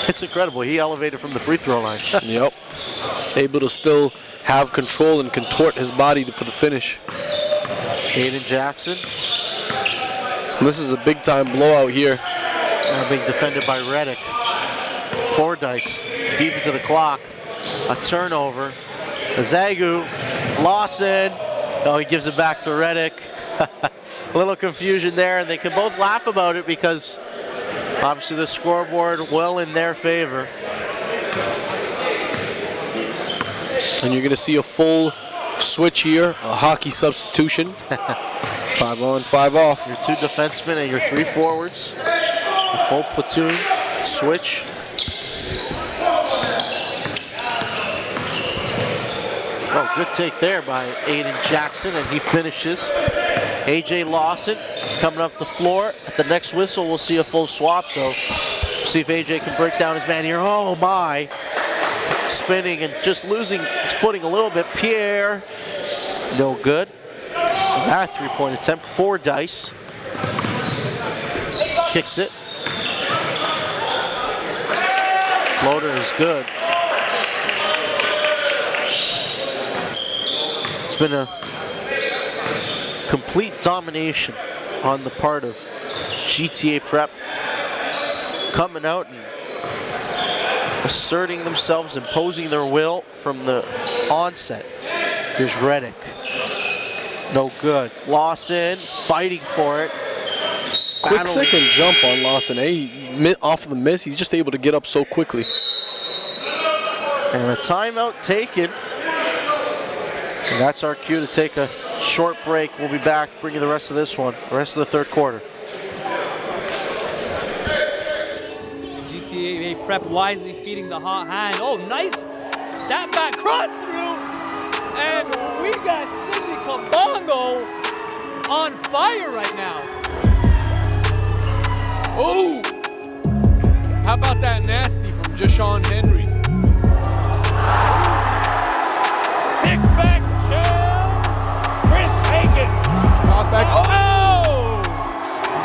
It's incredible, he elevated from the free throw line. Yep, able to still have control and contort his body for the finish. Aiden Jackson. This is a big time blowout here. Being defended by Reddick. Fordyce deep into the clock. A turnover. Ezagu, Lawson. Oh, he gives it back to Reddick. A little confusion there, and they can both laugh about it because obviously the scoreboard well in their favor. And you're going to see a full switch here, a hockey substitution. 5 on, 5 off. Your 2 defensemen and your 3 forwards. A full platoon switch. Oh, good take there by Aiden Jackson, and he finishes. AJ Lawson coming up the floor. At the next whistle, we'll see a full swap, so see if AJ can break down his man here. Oh my! Spinning and just losing his footing a little bit. Pierre, no good. That 3-point attempt. Fordyce kicks it. Floater is good. It's been a complete domination on the part of GTA Prep, coming out and asserting themselves, imposing their will from the onset. Here's Reddick. No good. Lawson fighting for it. Quick second jump on Lawson. Off of the miss, he's just able to get up so quickly. And a timeout taken. And that's our cue to take a short break. We'll be back bringing the rest of this one, the rest of the third quarter. GTA Prep wisely feeding the hot hand. Oh, nice step back, cross through. And we got Sidney Kabongo on fire right now. Oh! How about that nasty from Jashawn Henry? Stick back, Joe. Chris Hagan. Not back. Oh!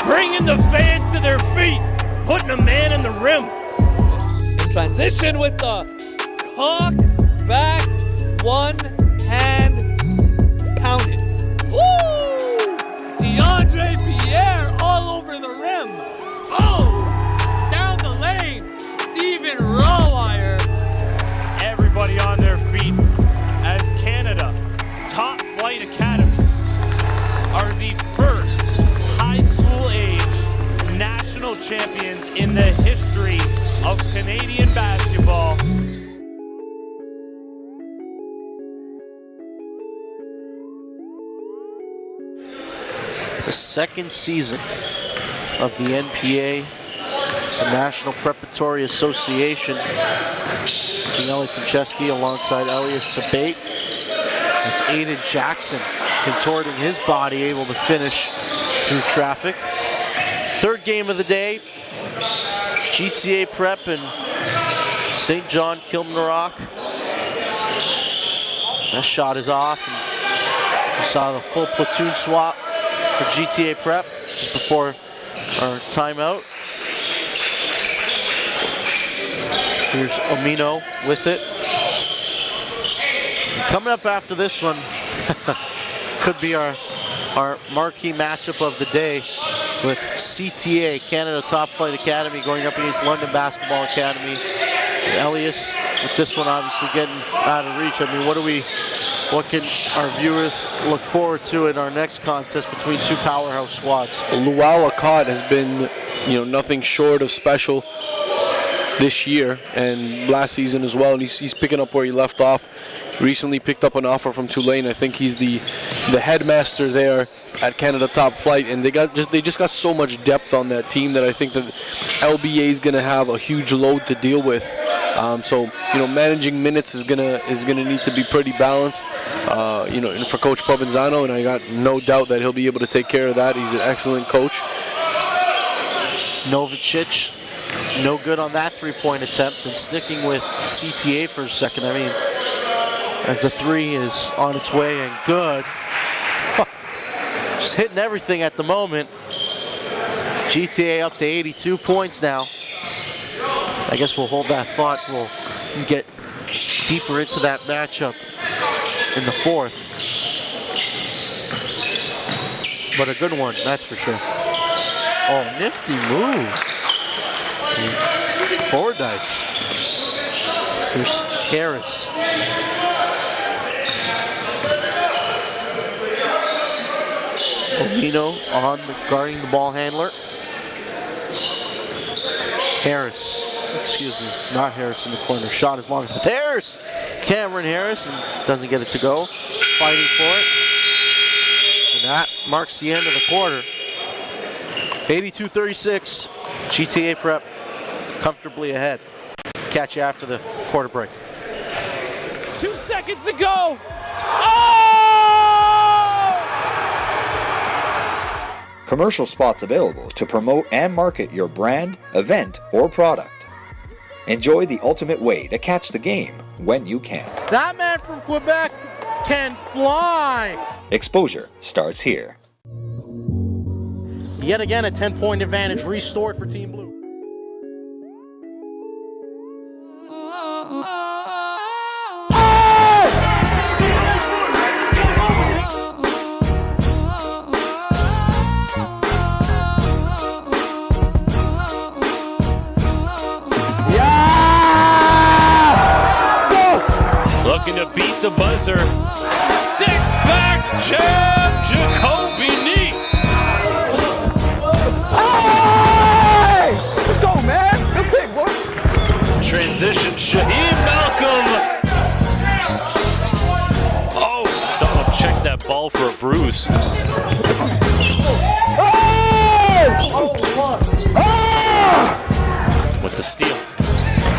Bringing the fans to their feet. putting a man in the rim. In transition with the cock back, one hand pounded. Woo! DeAndre Pierre all over the rim. Oh! Down the lane, Stephen Rawire. Everybody on their feet as Canada Top Flight Academy are the first high school age national champions in the history of Canadian basketball. The second season of the NPA, the National Preparatory Association. Daniele Franceschi alongside Elias Sabate. As Aiden Jackson contorting his body, able to finish through traffic. Third game of the day, GTA Prep and St. John Kilmarnock. That shot is off. And we saw the full platoon swap for GTA Prep just before our timeout. Here's Omino with it. And coming up after this one could be our marquee matchup of the day with CTA, Canada Top Flight Academy, going up against London Basketball Academy. And Elias with this one obviously getting out of reach. I mean, what can our viewers look forward to in our next contest between two powerhouse squads? Luau Akkad has been, nothing short of special this year and last season as well, and he's picking up where he left off. Recently picked up an offer from Tulane. I think he's the headmaster there at Canada Top Flight, and they just got so much depth on that team that I think that LBA is going to have a huge load to deal with. So managing minutes is gonna need to be pretty balanced. For Coach Provenzano, and I got no doubt that he'll be able to take care of that. He's an excellent coach. Novicic, no good on that three-point attempt, and sticking with CTA for a second. I mean, as the three is on its way and good. Just hitting everything at the moment. GTA up to 82 points now. I guess we'll hold that thought. We'll get deeper into that matchup in the fourth. But a good one, that's for sure. Oh, nifty move. Fordyce. Here's Harris. Omino guarding the ball handler. Harris. Excuse me, not Harris in the corner. Shot is long, but there's Cameron Harris, and doesn't get it to go. Fighting for it. And that marks the end of the quarter. 82-36. GTA Prep comfortably ahead. Catch you after the quarter break. 2 seconds to go. Oh! Commercial spots available to promote and market your brand, event, or product. Enjoy the ultimate way to catch the game when you can't. That man from Quebec can fly. Exposure starts here. Yet again, a 10-point advantage restored for Team Blue. Looking to beat the buzzer. Stick back jab, Jacoby Neath. Hey! Let's go, man. Good pick, boy. Transition, Shaheem Malcolm. Oh, someone checked that ball for a bruise. With the steal.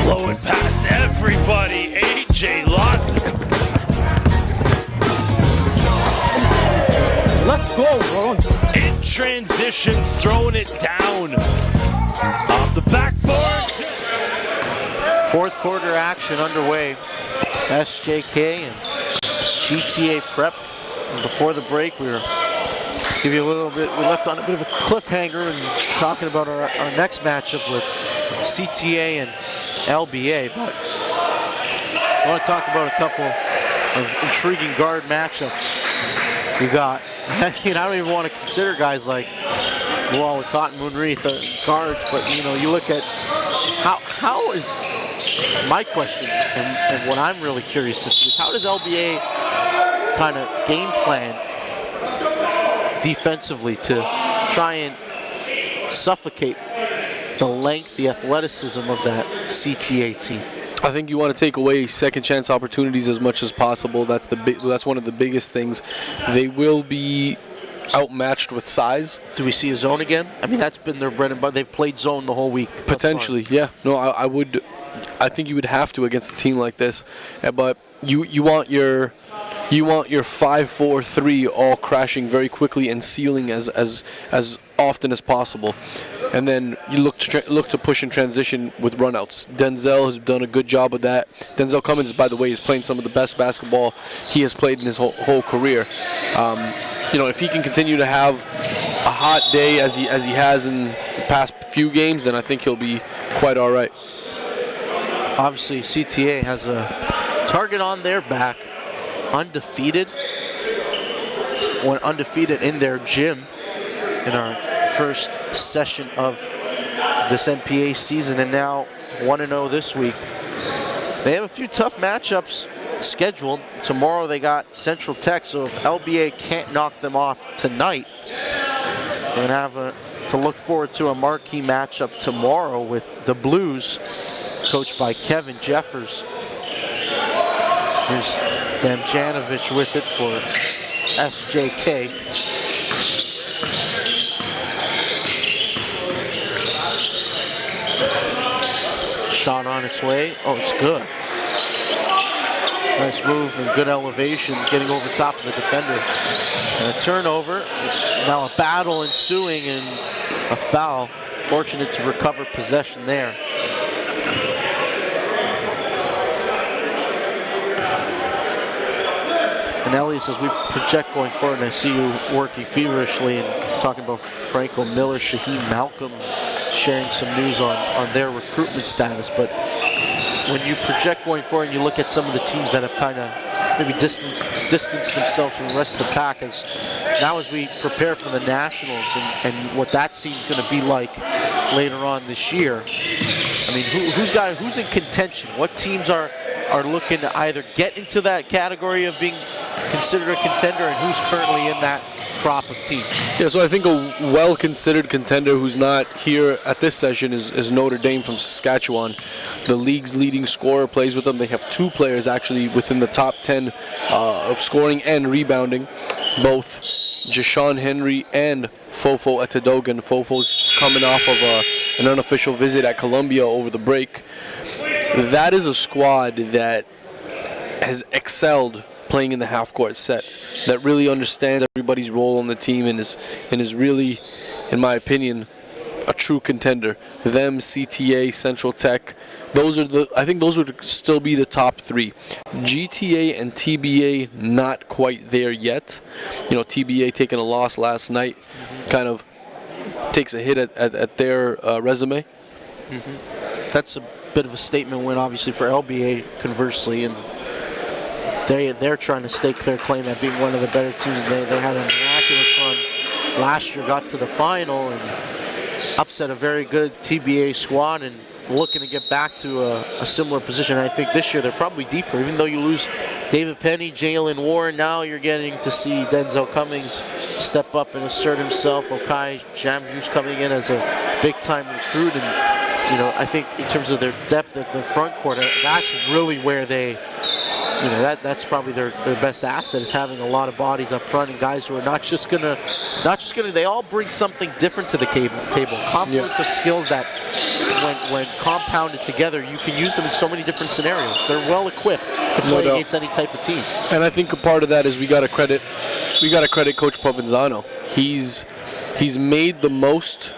Blowing past everybody, AJ Lawson. Let's go, bro. In transition, throwing it down. Off the backboard. Fourth quarter action underway. SJK and GTA Prep. And before the break, we were give you a little bit. We left on a bit of a cliffhanger and talking about our next matchup with CTA and LBA, but I want to talk about a couple of intriguing guard matchups. You got, I don't even want to consider guys like Wall, Cotton, Moonreath guards, but you look at how is my question, and what I'm really curious to see is how does LBA kind of game plan defensively to try and suffocate the length, the athleticism of that CTA team? I think you want to take away second chance opportunities as much as possible. That's one of the biggest things. They will be outmatched with size. Do we see a zone again? I mean, that's been their bread and butter. They've played zone the whole week. Potentially, yeah. No, I think you would have to against a team like this. But you want your 5-4-3 all crashing very quickly and sealing as often as possible. And then you look to push and transition with runouts. Denzel has done a good job of that. Denzel Cummins, by the way, is playing some of the best basketball he has played in his whole career. If he can continue to have a hot day as he has in the past few games, then I think he'll be quite all right. Obviously, CTA has a target on their back, undefeated. Went undefeated in their gym in our first session of this NPA season, and now 1-0 this week. They have a few tough matchups scheduled. Tomorrow they got Central Tech, so if LBA can't knock them off tonight, we're going to have to look forward to a marquee matchup tomorrow with the Blues, coached by Kevin Jeffers. Here's Damjanovic with it for SJK. Shot on its way. Oh, it's good. Nice move and good elevation, getting over top of the defender. And a turnover. Now a battle ensuing and a foul. Fortunate to recover possession there. And Elias, as we project going forward, and I see you working feverishly and talking about Franco Miller, Shaheen Malcolm, sharing some news on their recruitment status. But when you project going forward and you look at some of the teams that have kind of maybe distanced themselves from the rest of the pack, as we prepare for the Nationals and what that scene's going to be like later on this year, I mean, who's in contention? What teams are looking to either get into that category of being considered a contender, and who's currently in that crop of teams? Yeah, so I think a well-considered contender who's not here at this session is Notre Dame from Saskatchewan. The league's leading scorer plays with them. They have two players actually within the top 10 of scoring and rebounding, both Jashawn Henry and Fofo Etadogan. Fofo's just coming off of an unofficial visit at Columbia over the break. That is a squad that has excelled playing in the half-court set, that really understands everybody's role on the team and is really, in my opinion, a true contender. Them, CTA, Central Tech, I think those would still be the top three. GTA and TBA not quite there yet. TBA taking a loss last night kind of takes a hit at their resume. That's a bit of a statement win, obviously, for LBA, conversely, and they're trying to stake their claim at being one of the better teams. They had a miraculous run last year, got to the final, and upset a very good TBA squad, and looking to get back to a similar position. I think this year they're probably deeper. Even though you lose David Penny, Jalen Warren, now you're getting to see Denzel Cummings step up and assert himself. Okai Jamjuice coming in as a big-time recruit, and I think in terms of their depth at the front court, that's really where they. That's probably their best asset, is having a lot of bodies up front and guys who are not just gonna. They all bring something different to the table. Confluence of skills that, when compounded together, you can use them in so many different scenarios. They're well equipped to play against any type of team. And I think a part of that is we got to credit Coach Provenzano. He's made the most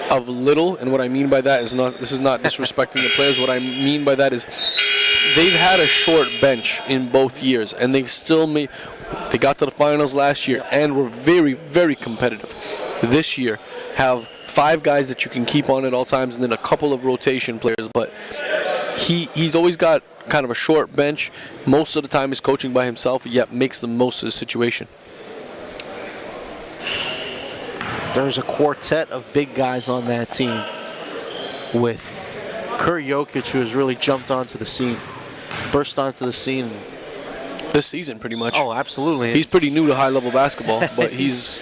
of little, and what I mean by that is this is not disrespecting the players. What I mean by that is they've had a short bench in both years, and they've still made. They got to the finals last year and were very, very competitive. This year, have 5 guys that you can keep on at all times and then a couple of rotation players. But he's always got kind of a short bench. Most of the time he's coaching by himself, yet makes the most of the situation. There's a quartet of big guys on that team with Kur Jokic, who has really jumped onto the scene, burst onto the scene. This season, pretty much. Oh, absolutely. He's pretty new to high-level basketball, but he's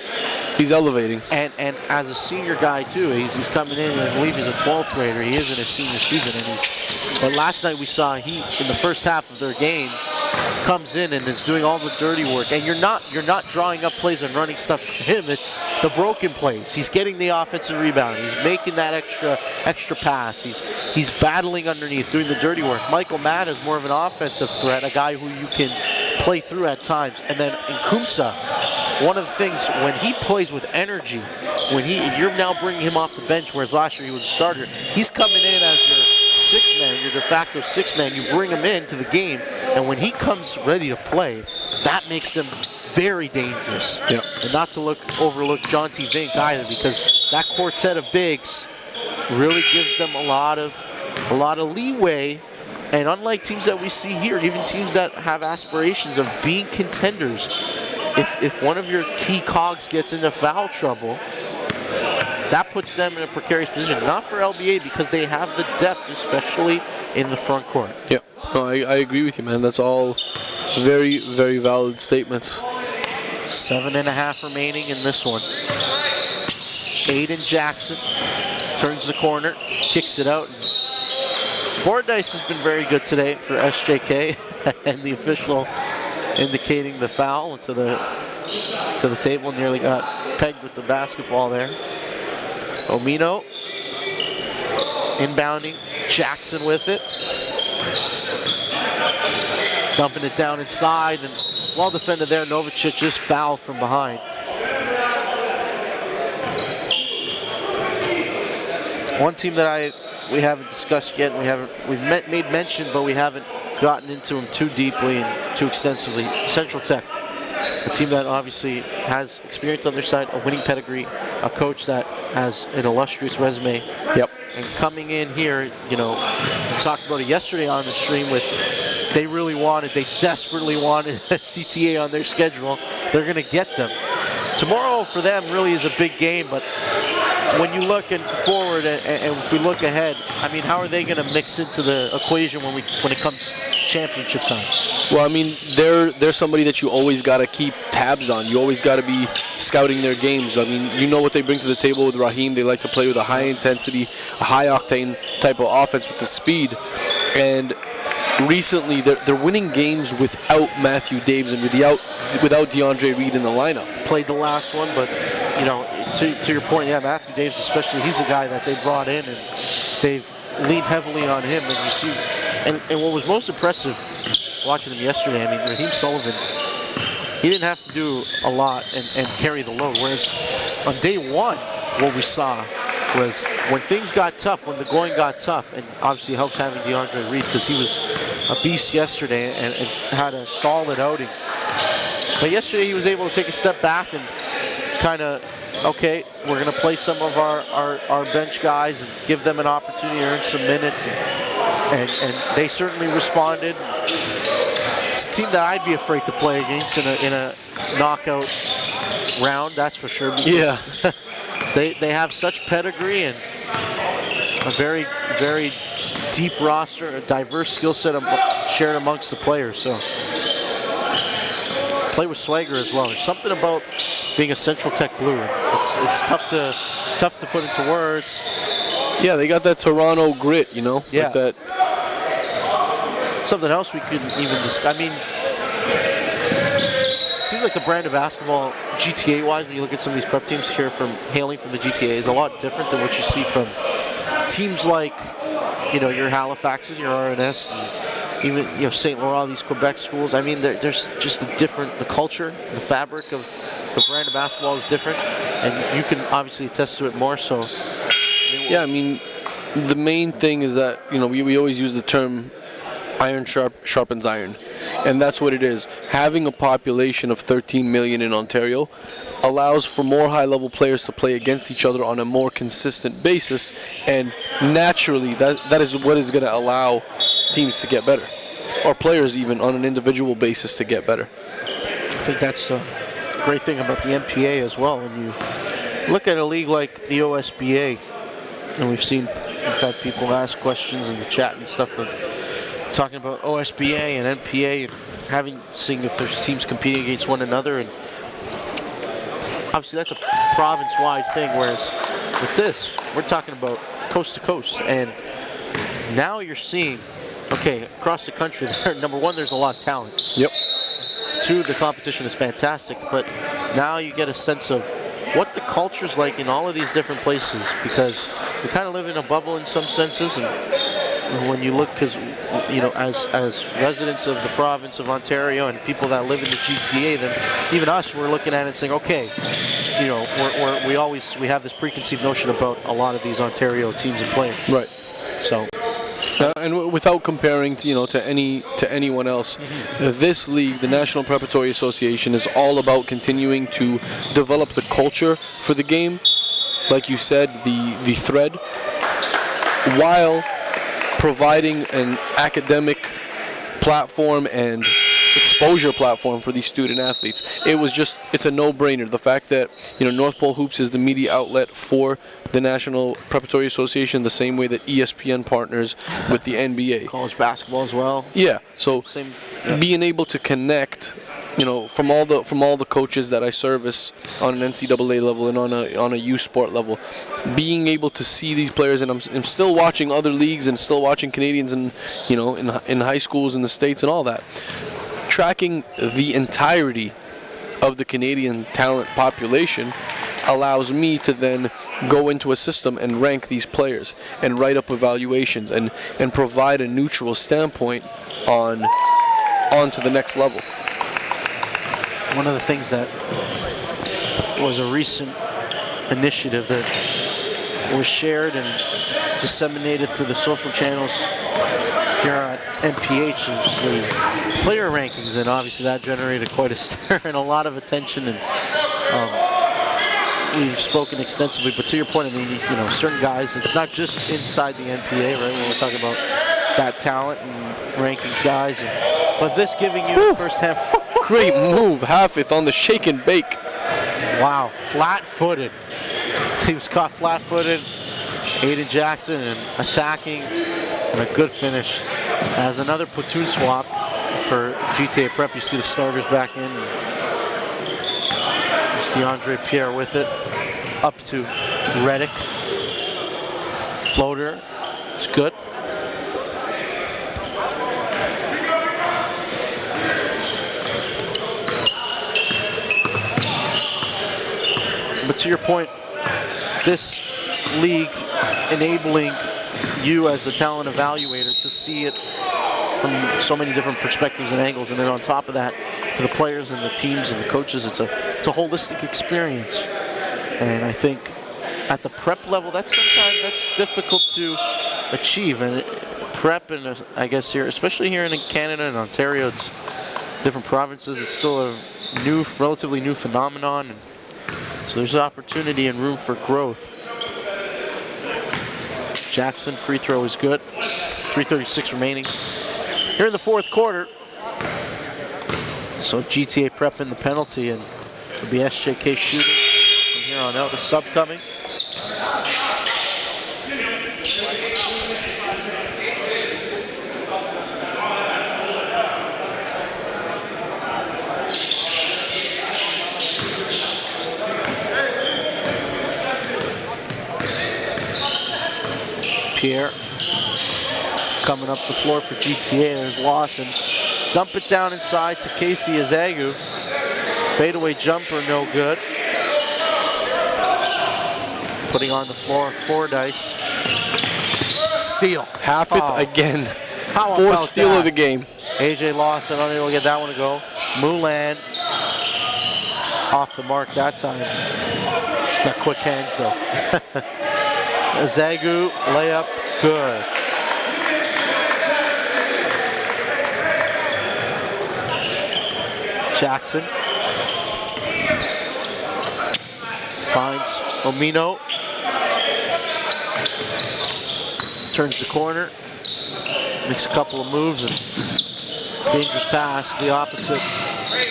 elevating. And as a senior guy, too, he's coming in, I believe he's a 12th grader. He is in his senior season. But last night we saw he, in the first half of their game, comes in and is doing all the dirty work. And you're not drawing up plays and running stuff for him. It's the broken plays. He's getting the offensive rebound. He's making that extra pass. He's battling underneath, doing the dirty work. Michael Matt is more of an offensive threat, a guy who you can play through at times. And then Nkumsa, one of the things, when he plays with energy, you're now bringing him off the bench, whereas last year he was a starter. He's coming in as your 6-man, your de facto 6-man. You bring him into the game, and when he comes ready to play, that makes them very dangerous. Yeah. And not to overlook John T. Vink either, because that quartet of bigs really gives them a lot of leeway. And unlike teams that we see here, even teams that have aspirations of being contenders, if one of your key cogs gets into foul trouble, that puts them in a precarious position. Not for LBA, because they have the depth, especially in the front court. Yeah, no, I agree with you, man. That's all very, very valid statements. 7.5 remaining in this one. Aiden Jackson turns the corner, kicks it out. Fordyce has been very good today for SJK, and the official indicating the foul to the table. Nearly got pegged with the basketball there. Omino inbounding, Jackson with it. Dumping it down inside, and well defended there. Novicic just fouled from behind. One team that we haven't discussed yet, we've made mention, but we haven't gotten into them too deeply and too extensively. Central Tech, a team that obviously has experience on their side, a winning pedigree, a coach that has an illustrious resume. Yep. And coming in here, we talked about it yesterday on the stream they desperately wanted a CTA on their schedule. They're going to get them. Tomorrow for them really is a big game, but when you look forward and if we look ahead, I mean, how are they going to mix into the equation when it comes championship time? Well, I mean, they're somebody that you always got to keep tabs on. You always got to be scouting their games. I mean, you know what they bring to the table with Raheem. They like to play with a high intensity, a high octane type of offense with the speed. And recently, they're winning games without Matthew Davis and without DeAndre Reed in the lineup. Played the last one, but to your point, yeah, Matthew Davis especially, he's a guy that they brought in and they've leaned heavily on him. And you see, and what was most impressive watching him yesterday, I mean, Raheem Sullivan, he didn't have to do a lot and carry the load. Whereas on day one, what we saw was when things got tough, when the going got tough, and obviously it helped having DeAndre Reed because he was a beast yesterday and had a solid outing. But yesterday he was able to take a step back and kind of, okay, we're going to play some of our bench guys and give them an opportunity to earn some minutes. And they certainly responded. It's a team that I'd be afraid to play against in a knockout round, that's for sure. Yeah. They have such pedigree and a very, very deep roster, a diverse skill set shared amongst the players. So play with swagger as well. There's something about being a Central Tech Blue. It's tough to put into words. Yeah, they got that Toronto grit, Yeah. Like that. Something else we couldn't even discuss. I mean, it seems like the brand of basketball, GTA-wise, when you look at some of these prep teams here hailing from the GTA, is a lot different than what you see from teams like, your Halifaxes, your RNS, and even, St. Laurent, these Quebec schools. I mean, there's just the culture, the fabric of the brand of basketball is different, and you can obviously attest to it more so. Yeah, I mean, the main thing is that, we always use the term iron sharpens iron. and that's what it is. Having a population of 13 million in Ontario allows for more high-level players to play against each other on a more consistent basis, and naturally that is what is going to allow teams to get better, or players even on an individual basis to get better. I think that's a great thing about the NPA as well. When you look at a league like the OSBA, and we've had people ask questions in the chat and stuff of talking about OSBA and NPA, and seeing if there's teams competing against one another, and obviously that's a province-wide thing, whereas with this, we're talking about coast to coast, and now you're seeing, okay, across the country, number one, there's a lot of talent. Yep. Two, the competition is fantastic, but now you get a sense of what the culture's like in all of these different places, because we kind of live in a bubble in some senses, and when you look, because you know, as residents of the province of Ontario and people that live in the GTA, then even us, we're looking at it and saying, okay, you know, we have this preconceived notion about a lot of these Ontario teams and players. Right. So. And without comparing, to anyone else, this league, the National Preparatory Association, is all about continuing to develop the culture for the game, like you said, the thread, while providing an academic platform and exposure platform for these student athletes. It's a no-brainer. The fact that North Pole Hoops is the media outlet for the National Preparatory Association, the same way that ESPN partners with the NBA. College basketball as well. Yeah. So being able to connect, from all the coaches that I service on an NCAA level and on a youth sport level, being able to see these players, and I'm still watching other leagues and still watching Canadians in high schools in the States and all that. Tracking the entirety of the Canadian talent population allows me to then go into a system and rank these players and write up evaluations and provide a neutral standpoint on to the next level. One of the things that was a recent initiative that was shared and disseminated through the social channels here at NPH is the player rankings, and obviously that generated quite a stir and a lot of attention, and we've spoken extensively. But to your point, I mean, certain guys, it's not just inside the NPA, right? When we're talking about that talent and ranking guys, but this giving you the first hand. Great move, Hafith on the shake and bake. Wow, flat-footed. He was caught flat-footed. Aiden Jackson and attacking, and a good finish. As another platoon swap for GTA Prep, you see the starters back in. There's DeAndre Pierre with it. Up to Reddick. Floater. It's good. But to your point, this league enabling you as a talent evaluator to see it from so many different perspectives and angles, and then on top of that, for the players and the teams and the coaches, it's a holistic experience. And I think at the prep level, that's difficult to achieve. And prep, and I guess here, especially here in Canada and Ontario, it's different provinces, it's still a relatively new phenomenon. And so there's opportunity and room for growth. Jackson, free throw is good. 3:36 remaining here in the fourth quarter. So GTA Prep in the penalty, and it'll be SJK shooting from here on out. The sub coming. Pierre coming up the floor for GTA. There's Lawson. Dump it down inside to Casey Azagu. Fadeaway jumper, no good. Putting on the floor, Fordyce. Steal. Hafith again. How Fourth about steal that? of the game. AJ Lawson unable to get that one to go. Mulan off the mark that time. He's got quick hands though. Azagu, layup, good. Jackson finds Omino. Turns the corner. Makes a couple of moves and dangerous pass to the opposite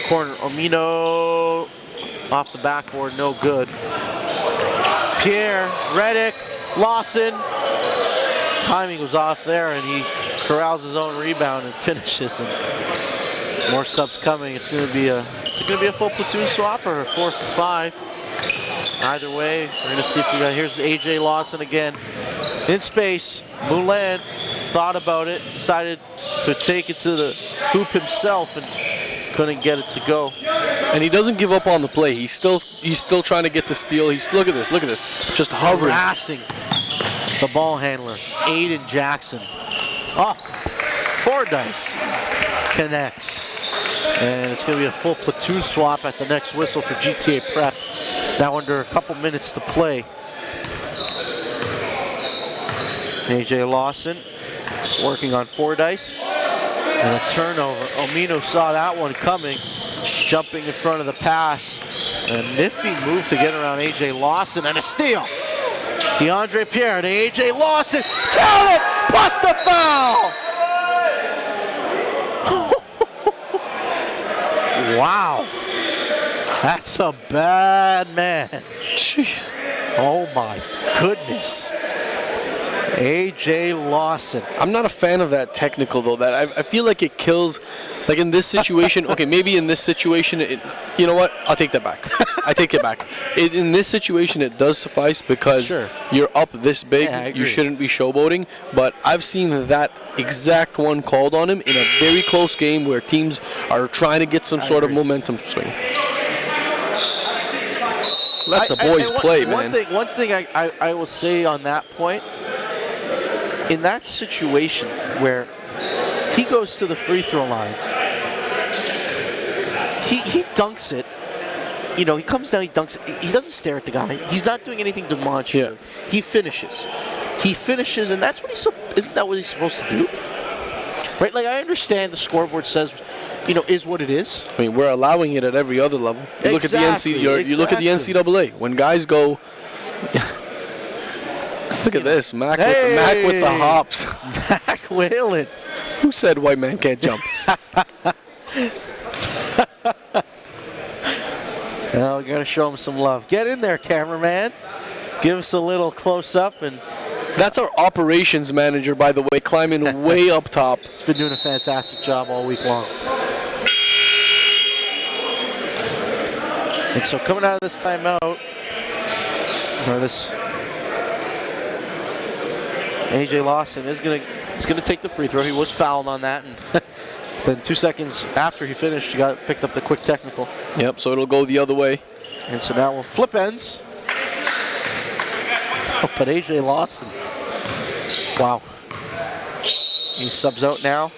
corner. Omino off the backboard, no good. Pierre, Reddick, Lawson. Timing was off there and he corrals his own rebound and finishes. And more subs coming. It's going to be a full platoon swap or a 4 for 5. Either way, we're going to see if we got. Here's AJ Lawson again in space. Moulin thought about it, decided to take it to the hoop himself and couldn't get it to go. And he doesn't give up on the play. He's still trying to get the steal. Look at this, just hovering. Harassing the ball handler, Aiden Jackson. Oh, Fordyce connects. And it's going to be a full platoon swap at the next whistle for GTA Prep. Now under a couple minutes to play. AJ Lawson working on Fordyce. And a turnover. Omino saw that one coming. Jumping in front of the pass. A nifty move to get around AJ Lawson and a steal. DeAndre Pierre to AJ Lawson. Count it! Plus the foul! Wow. That's a bad man. Jeez. Oh my goodness. AJ Lawson. I'm not a fan of that technical though. That I feel like it kills. Like in this situation, okay, maybe in this situation, you know what? I'll take that back. I take it back. In this situation, it does suffice because you're up this big. Yeah, you shouldn't be showboating. But I've seen that exact one called on him in a very close game where teams are trying to get some sort of momentum swing. Let the boys play, man. One thing I will say on that point, in that situation where he goes to the free throw line, he dunks it. You know, he comes down, he dunks it. He doesn't stare at the guy. He's not doing anything demonstrative. Yeah. He finishes. And that's what isn't that what he's supposed to do? Right? Like, I understand the scoreboard says, you know, is what it is. I mean, we're allowing it at every other level. You look at the NCAA. When guys go, look at this, Mac with the hops. Mac Whalen. Who said white man can't jump? Well, we gotta show him some love. Get in there, cameraman. Give us a little close up and. That's our operations manager, by the way, climbing way up top. He's been doing a fantastic job all week long. And so coming out of this timeout, or this, AJ Lawson is gonna take the free throw. He was fouled on that, and then 2 seconds after he finished, he picked up the quick technical. Yep. So it'll go the other way. And so now we'll flip ends. Oh, but AJ Lawson. Wow. He subs out now.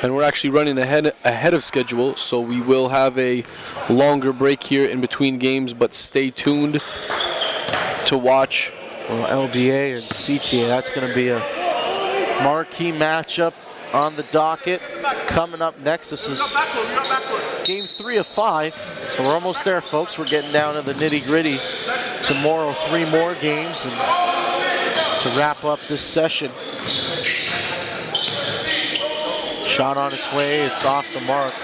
And we're actually running ahead of schedule, so we will have a longer break here in between games, but stay tuned to watch. Well, LBA and CTA, that's going to be a marquee matchup on the docket. Coming up next, this is game 3 of 5, so we're almost there, folks. We're getting down to the nitty-gritty. Tomorrow, 3 more games and to wrap up this session. Shot on its way, it's off the mark.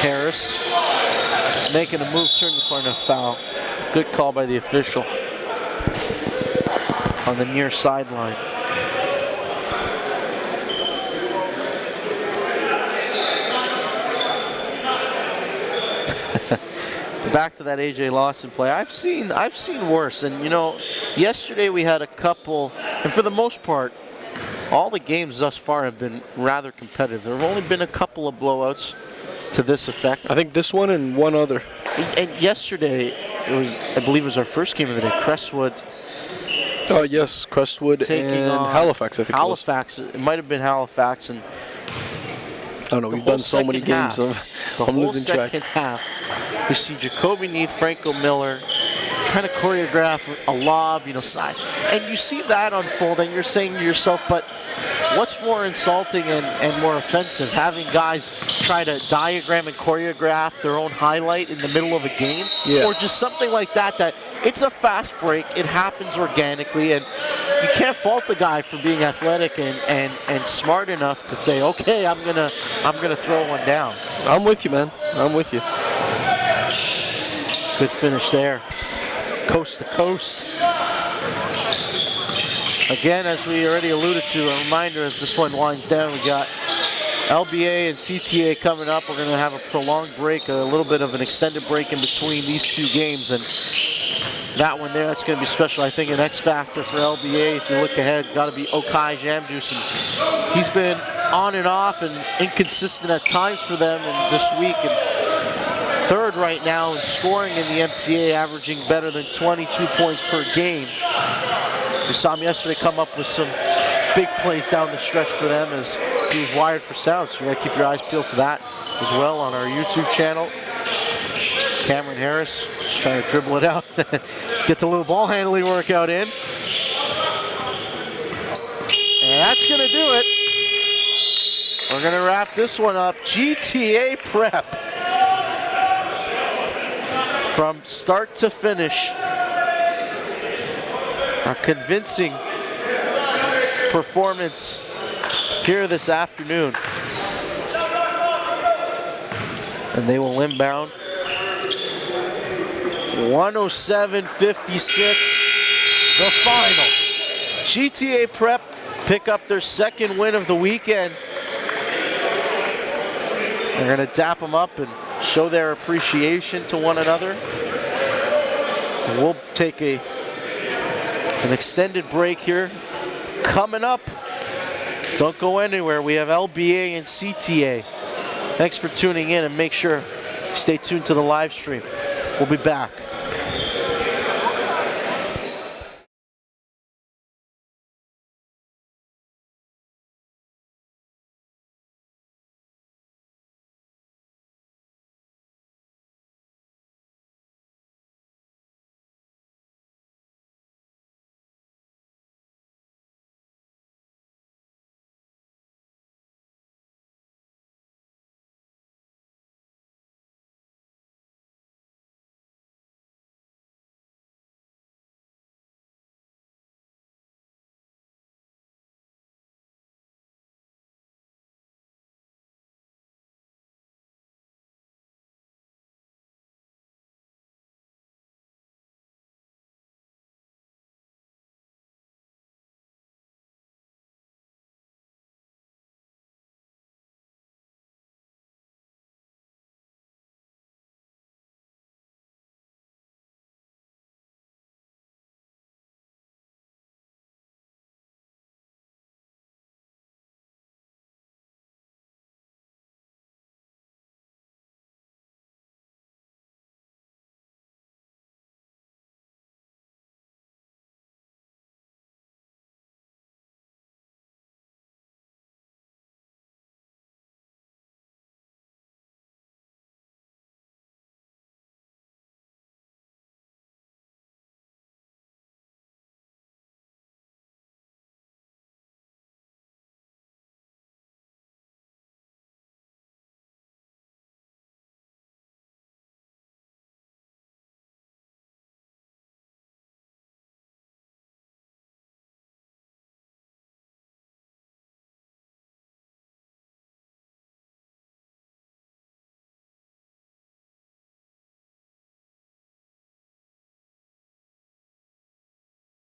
Harris making a move, turn the corner, foul. Good call by the official on the near sideline. Back to that AJ Lawson play. I've seen worse, and you know, yesterday we had a couple, and for the most part, all the games thus far have been rather competitive. There have only been a couple of blowouts to this effect. I think this one and one other. And yesterday, I believe it was our first game of the day, Crestwood. Oh yes, Crestwood and Halifax, I think Halifax, it might have been Halifax, and don't know. We've done so many games, so I'm losing track. The whole second half, you see Jacoby Neath, Franco Miller trying to choreograph a lob, side. And you see that unfold, and you're saying to yourself, but what's more insulting and more offensive? Having guys try to diagram and choreograph their own highlight in the middle of a game? Yeah. Or just something like that it's a fast break, it happens organically, and you can't fault the guy for being athletic and smart enough to say, okay, I'm gonna throw one down. I'm with you, man. I'm with you. Good finish there. Coast to coast. Again, as we already alluded to, a reminder as this one winds down, we got LBA and CTA coming up. We're going to have a prolonged break, a little bit of an extended break in between these two games, and that one there, that's going to be special. I think an X factor for LBA, if you look ahead, got to be Okai Jamjuice. And he's been on and off and inconsistent at times for them this week. And third right now in scoring in the NPA, averaging better than 22 points per game. We saw him yesterday come up with some big plays down the stretch for them as he was wired for sound, so you got to keep your eyes peeled for that as well on our YouTube channel. Cameron Harris just trying to dribble it out, get the little ball handling workout in. And that's going to do it. We're going to wrap this one up. GTA Prep. From start to finish, a convincing performance here this afternoon. And they will inbound 107-56, the final. GTA Prep pick up their second win of the weekend. They're going to dap them up and show their appreciation to one another. And we'll take an extended break here. Coming up, don't go anywhere. We have LBA and CTA. Thanks for tuning in, and make sure you stay tuned to the live stream. We'll be back.